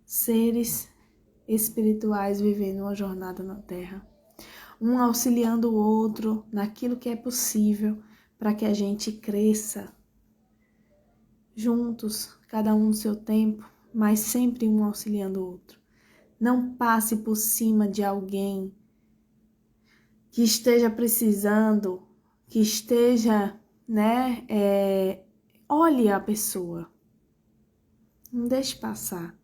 seres espirituais vivendo uma jornada na Terra. Um auxiliando o outro naquilo que é possível para que a gente cresça juntos, cada um no seu tempo, mas sempre um auxiliando o outro. Não passe por cima de alguém que esteja precisando, que esteja, né, olhe a pessoa, não deixe passar,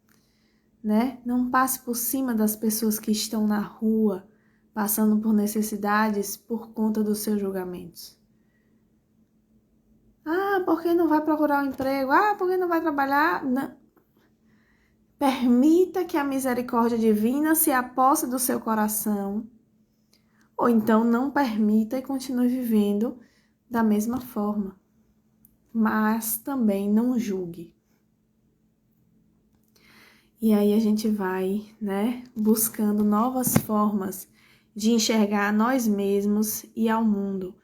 né, não passe por cima das pessoas que estão na rua, passando por necessidades por conta dos seus julgamentos. Ah, por que não vai procurar um emprego? Ah, por que não vai trabalhar? Não. permita que a misericórdia divina se aposse do seu coração, ou então não permita e continue vivendo da mesma forma. Mas também não julgue. E aí a gente vai, né, buscando novas formas de enxergar a nós mesmos e ao mundo.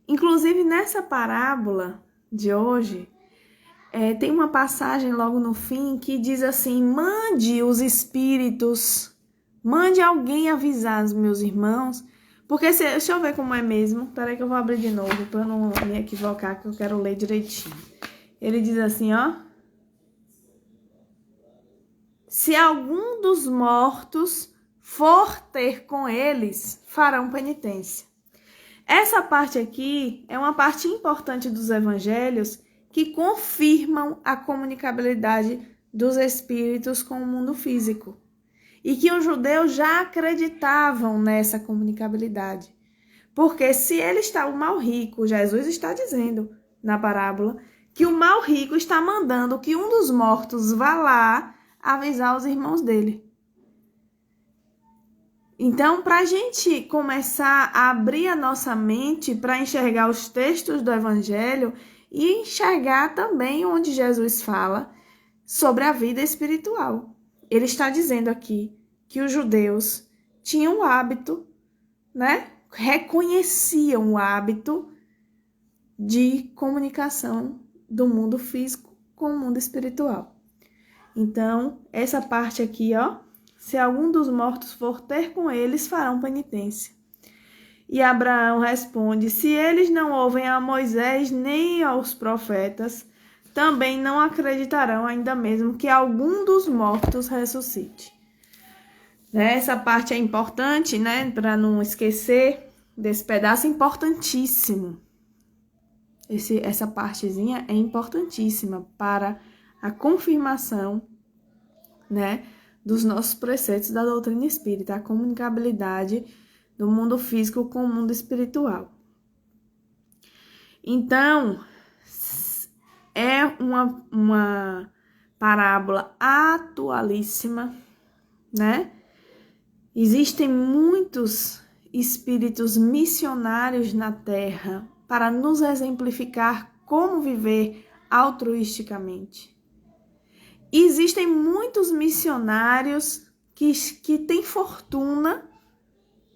Inclusive, nessa parábola de hoje, tem uma passagem logo no fim que diz assim: mande os espíritos, mande alguém avisar os meus irmãos, porque deixa eu ver como é mesmo, peraí que eu vou abrir de novo para não me equivocar, que eu quero ler direitinho. Ele diz assim, ó: se algum dos mortos for ter com eles, farão penitência. Essa parte aqui é uma parte importante dos evangelhos que confirmam a comunicabilidade dos espíritos com o mundo físico. E que os judeus já acreditavam nessa comunicabilidade. Porque se ele está, o mal rico, Jesus está dizendo na parábola, que o mal rico está mandando que um dos mortos vá lá avisar os irmãos dele. Então, para a gente começar a abrir a nossa mente para enxergar os textos do Evangelho e enxergar também onde Jesus fala sobre a vida espiritual. Ele está dizendo aqui que os judeus tinham o hábito, né? Reconheciam o hábito de comunicação do mundo físico com o mundo espiritual. Então, essa parte aqui, ó, se algum dos mortos for ter com eles, farão penitência. E Abraão responde: se eles não ouvem a Moisés nem aos profetas, também não acreditarão, ainda mesmo que algum dos mortos ressuscite. Essa parte é importante, né? Para não esquecer desse pedaço importantíssimo. Essa partezinha é importantíssima para a confirmação, né, dos nossos preceitos da doutrina espírita, a comunicabilidade do mundo físico com o mundo espiritual. Então, é uma parábola atualíssima, né? Existem muitos espíritos missionários na Terra para nos exemplificar como viver altruisticamente. Existem muitos missionários que têm fortuna,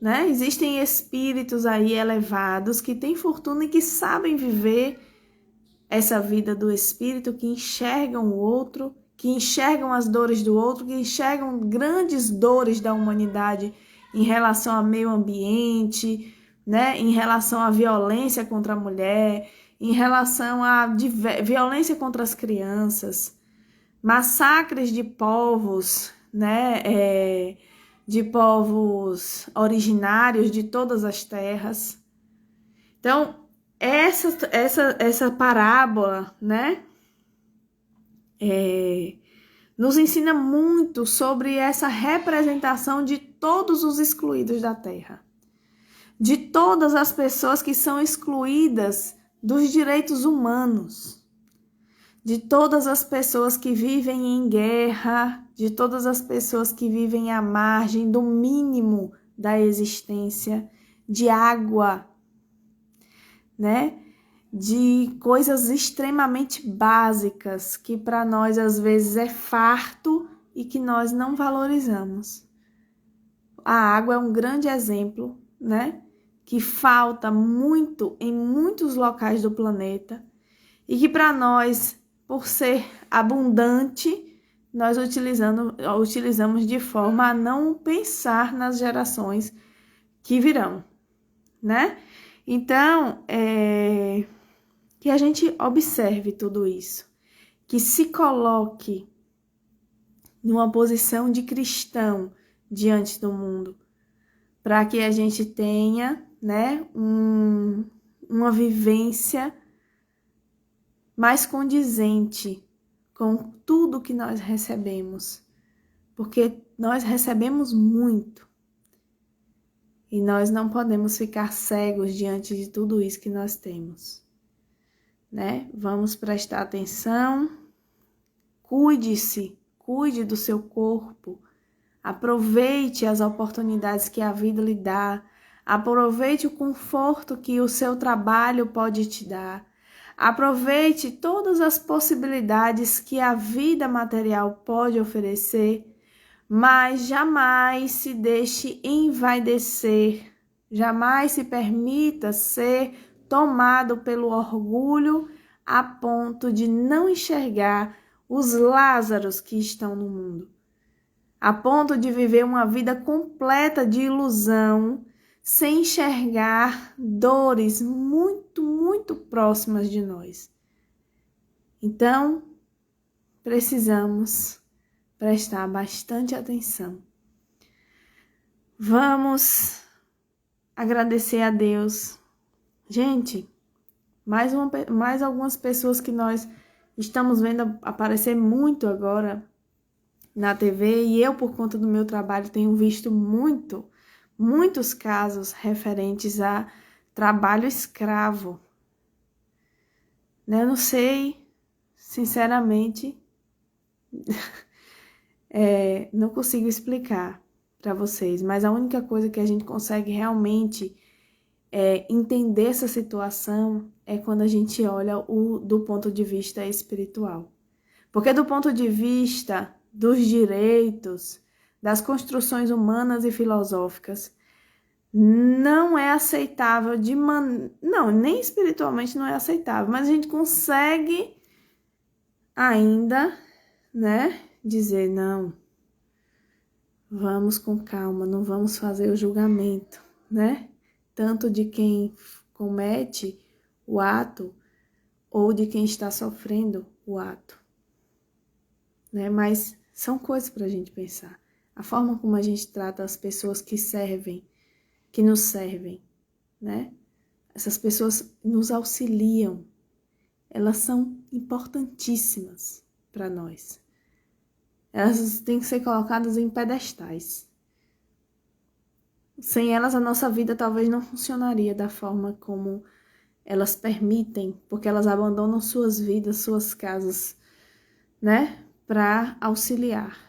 né? Existem espíritos aí elevados que têm fortuna e que sabem viver essa vida do espírito, que enxergam o outro, que enxergam as dores do outro, que enxergam grandes dores da humanidade em relação ao meio ambiente, né? Em relação à violência contra a mulher, em relação à violência contra as crianças, massacres de povos, né? De povos originários de todas as terras. Então, essa parábola, né? Nos ensina muito sobre essa representação de todos os excluídos da Terra, de todas as pessoas que são excluídas dos direitos humanos, de todas as pessoas que vivem em guerra, de todas as pessoas que vivem à margem do mínimo da existência, de água, né? De coisas extremamente básicas que para nós às vezes é farto e que nós não valorizamos. A água é um grande exemplo, né? Que falta muito em muitos locais do planeta e que para nós, por ser abundante, nós utilizamos de forma a não pensar nas gerações que virão, né? Então, que a gente observe tudo isso, que se coloque numa posição de cristão diante do mundo, para que a gente tenha, né, uma vivência mais condizente com tudo que nós recebemos, porque nós recebemos muito. E nós não podemos ficar cegos diante de tudo isso que nós temos, né? Vamos prestar atenção, cuide-se, cuide do seu corpo, aproveite as oportunidades que a vida lhe dá, aproveite o conforto que o seu trabalho pode te dar, aproveite todas as possibilidades que a vida material pode oferecer, mas jamais se deixe envaidecer, jamais se permita ser tomado pelo orgulho a ponto de não enxergar os Lázaros que estão no mundo, a ponto de viver uma vida completa de ilusão, sem enxergar dores muito, muito próximas de nós. Então, precisamos prestar bastante atenção. Vamos agradecer a Deus. Gente, mais algumas pessoas que nós estamos vendo aparecer muito agora na TV, e eu, por conta do meu trabalho, tenho visto muitos casos referentes a trabalho escravo. Eu não sei, sinceramente, não consigo explicar para vocês, mas a única coisa que a gente consegue realmente entender essa situação é quando a gente olha do ponto de vista espiritual. Porque do ponto de vista dos direitos, das construções humanas e filosóficas, não é aceitável não, nem espiritualmente não é aceitável, mas a gente consegue ainda, né, dizer não, vamos com calma, não vamos fazer o julgamento, né, tanto de quem comete o ato ou de quem está sofrendo o ato, né, mas são coisas para a gente pensar. A forma como a gente trata as pessoas que nos servem, né? Essas pessoas nos auxiliam, elas são importantíssimas para nós. Elas têm que ser colocadas em pedestais. Sem elas, a nossa vida talvez não funcionaria da forma como elas permitem, porque elas abandonam suas vidas, suas casas, né? Para auxiliar.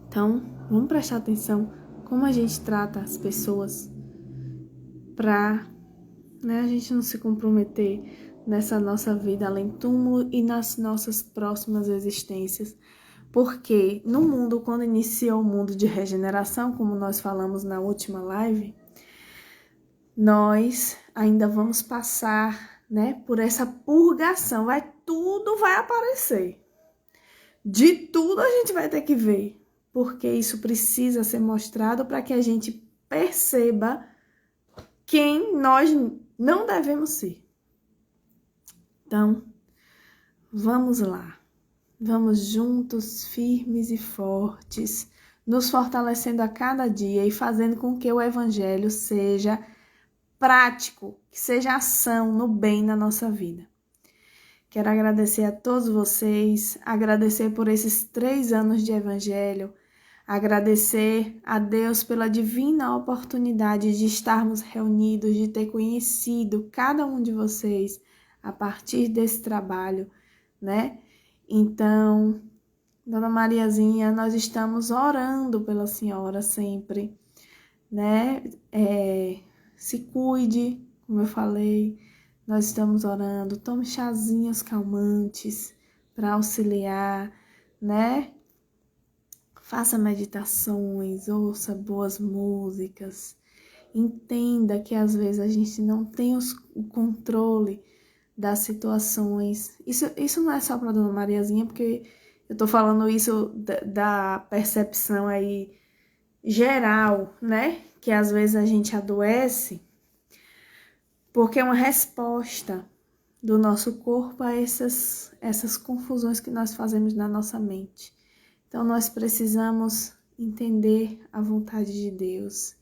Então, vamos prestar atenção como a gente trata as pessoas para, né, a gente não se comprometer nessa nossa vida além túmulo e nas nossas próximas existências. Porque no mundo, quando iniciou o mundo de regeneração, como nós falamos na última live, nós ainda vamos passar, né, por essa purgação. Tudo vai aparecer. De tudo a gente vai ter que ver. Porque isso precisa ser mostrado para que a gente perceba quem nós não devemos ser. Então, vamos lá. Vamos juntos, firmes e fortes, nos fortalecendo a cada dia e fazendo com que o Evangelho seja prático, que seja ação no bem na nossa vida. Quero agradecer a todos vocês, agradecer por esses 3 anos de Evangelho, agradecer a Deus pela divina oportunidade de estarmos reunidos, de ter conhecido cada um de vocês a partir desse trabalho, né? Então, Dona Mariazinha, nós estamos orando pela senhora sempre, né? Se cuide, como eu falei, nós estamos orando, tome chazinhos calmantes para auxiliar, né? Faça meditações, ouça boas músicas, entenda que às vezes a gente não tem o controle das situações. Isso não é só para Dona Mariazinha, porque eu tô falando isso da percepção aí geral, né? Que às vezes a gente adoece, porque é uma resposta do nosso corpo a essas confusões que nós fazemos na nossa mente. Então, nós precisamos entender a vontade de Deus.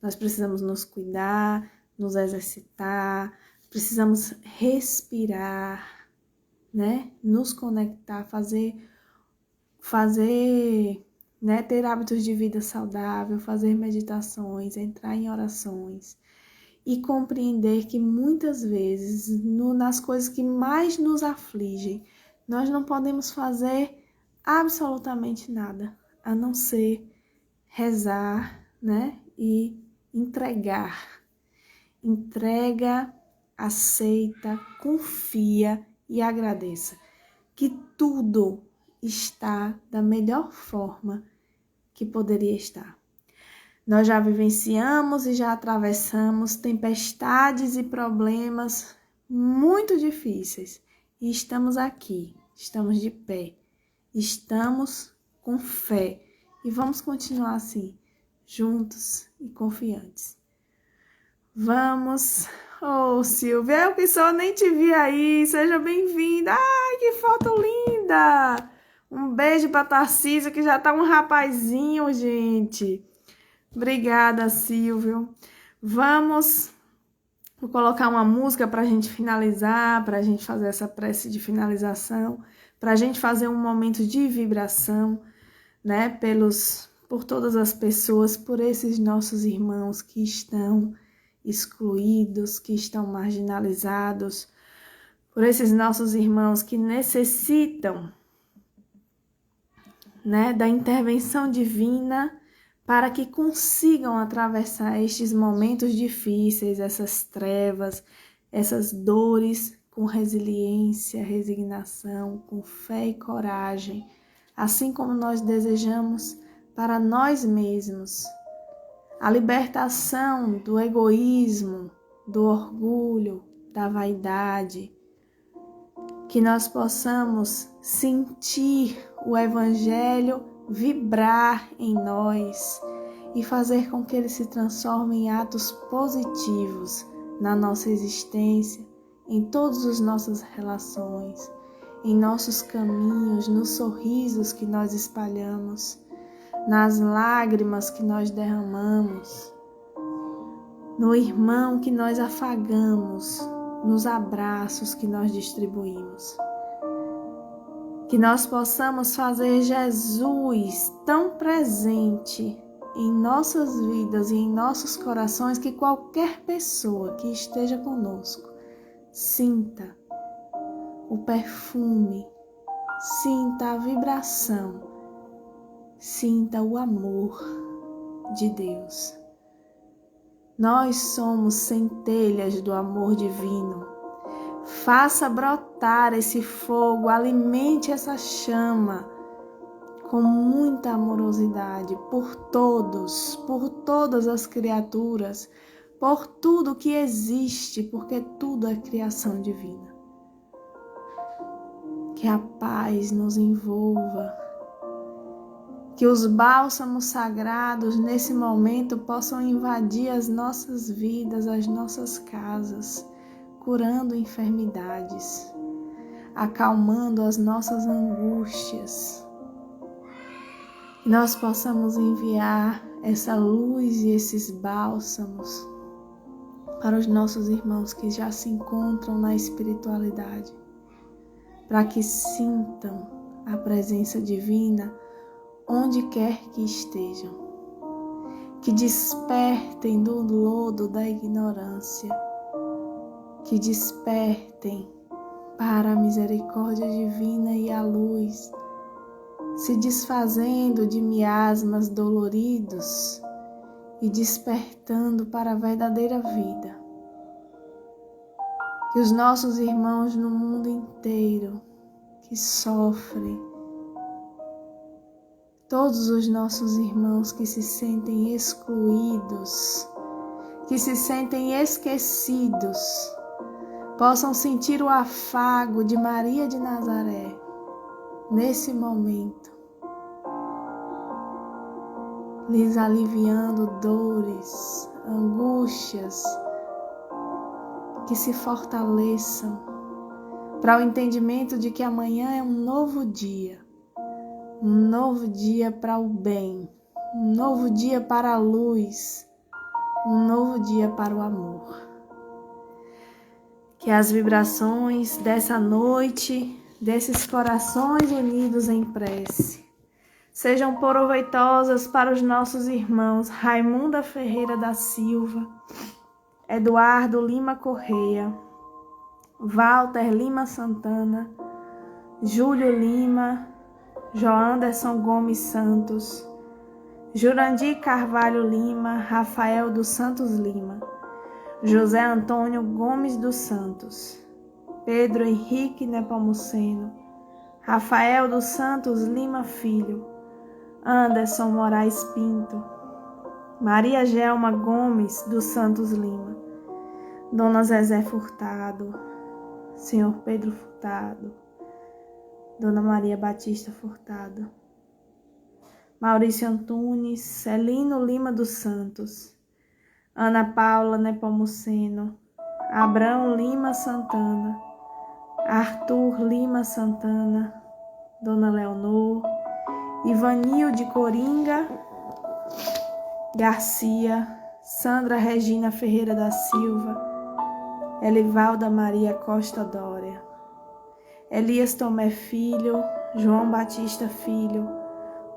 Nós precisamos nos cuidar, nos exercitar, precisamos respirar, né? Nos conectar, fazer né? Ter hábitos de vida saudável, fazer meditações, entrar em orações e compreender que muitas vezes, nas coisas que mais nos afligem, nós não podemos fazer absolutamente nada, a não ser rezar, né? E entregar. Entrega, aceita, confia e agradeça que tudo está da melhor forma que poderia estar. Nós já vivenciamos e já atravessamos tempestades e problemas muito difíceis e estamos aqui, estamos de pé, estamos com fé e vamos continuar assim, juntos e confiantes. Vamos, Silvia, eu que só nem te vi aí, seja bem-vinda. Ai, que foto linda! Um beijo para Tarcísio, que já tá um rapazinho, gente. Obrigada, Silvio. Vou colocar uma música para a gente finalizar, para a gente fazer essa prece de finalização, para a gente fazer um momento de vibração, né, por todas as pessoas, por esses nossos irmãos que estão excluídos, que estão marginalizados, por esses nossos irmãos que necessitam, né, da intervenção divina para que consigam atravessar estes momentos difíceis, essas trevas, essas dores com resiliência, resignação, com fé e coragem, assim como nós desejamos para nós mesmos. A libertação do egoísmo, do orgulho, da vaidade, que nós possamos sentir o Evangelho vibrar em nós e fazer com que ele se transforme em atos positivos na nossa existência, em todas as nossas relações, em nossos caminhos, nos sorrisos que nós espalhamos, nas lágrimas que nós derramamos, no irmão que nós afagamos, nos abraços que nós distribuímos. Que nós possamos fazer Jesus tão presente em nossas vidas e em nossos corações que qualquer pessoa que esteja conosco sinta o perfume, sinta a vibração, sinta o amor de Deus. Nós somos centelhas do amor divino. Faça brotar esse fogo, alimente essa chama com muita amorosidade por todos, por todas as criaturas, por tudo que existe, porque tudo é criação divina. Que a paz nos envolva, que os bálsamos sagrados nesse momento possam invadir as nossas vidas, as nossas casas, curando enfermidades, acalmando as nossas angústias. Que nós possamos enviar essa luz e esses bálsamos para os nossos irmãos que já se encontram na espiritualidade, para que sintam a presença divina onde quer que estejam, que despertem do lodo da ignorância, que despertem para a misericórdia divina e a luz, se desfazendo de miasmas doloridos e despertando para a verdadeira vida. Que os nossos irmãos no mundo inteiro que sofrem, todos os nossos irmãos que se sentem excluídos, que se sentem esquecidos, possam sentir o afago de Maria de Nazaré nesse momento, lhes aliviando dores, angústias, que se fortaleçam para o entendimento de que amanhã é um novo dia para o bem, um novo dia para a luz, um novo dia para o amor. Que as vibrações dessa noite, desses corações unidos em prece, sejam proveitosas para os nossos irmãos Raimunda Ferreira da Silva, Eduardo Lima Correia, Walter Lima Santana, Júlio Lima, Joanderson Gomes Santos, Jurandir Carvalho Lima, Rafael dos Santos Lima, José Antônio Gomes dos Santos, Pedro Henrique Nepomuceno, Rafael dos Santos Lima Filho, Anderson Moraes Pinto, Maria Gelma Gomes dos Santos Lima, Dona Zezé Furtado, Senhor Pedro Furtado, Dona Maria Batista Furtado, Maurício Antunes, Celino Lima dos Santos, Ana Paula Nepomuceno, Abrão Lima Santana, Arthur Lima Santana, Dona Leonor, Ivanil de Coringa Garcia, Sandra Regina Ferreira da Silva, Elivalda Maria Costa Dória, Elias Tomé Filho, João Batista Filho,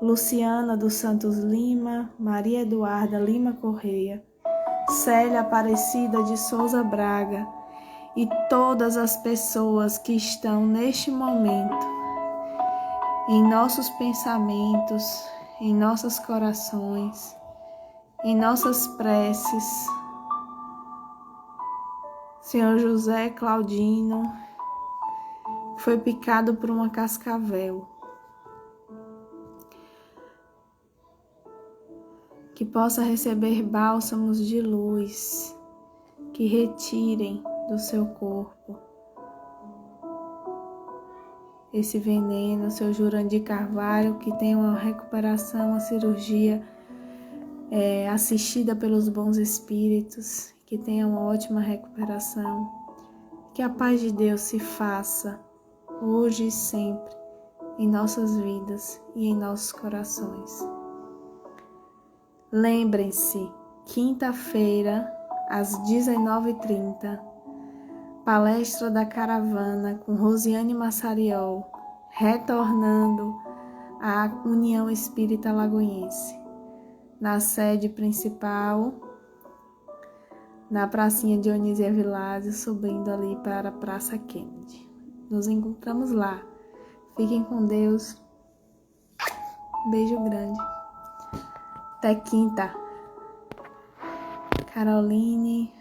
Luciana dos Santos Lima, Maria Eduarda Lima Correia, Célia Aparecida de Souza Braga e todas as pessoas que estão neste momento em nossos pensamentos, em nossos corações, em nossas preces. Senhor José Claudino foi picado por uma cascavel. Que possa receber bálsamos de luz que retirem do seu corpo esse veneno. Seu Jurandir Carvalho, que tenha uma recuperação, uma cirurgia assistida pelos bons espíritos, que tenha uma ótima recuperação. Que a paz de Deus se faça hoje e sempre em nossas vidas e em nossos corações. Lembrem-se, quinta-feira, às 19h30, palestra da caravana com Rosiane Massariol, retornando à União Espírita Lagoense, na sede principal, na pracinha Dionísia Vilásio, subindo ali para a Praça Kennedy. Nos encontramos lá. Fiquem com Deus. Beijo grande. Até quinta. Caroline,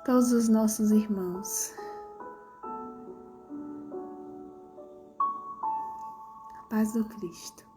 todos os nossos irmãos. A paz do Cristo.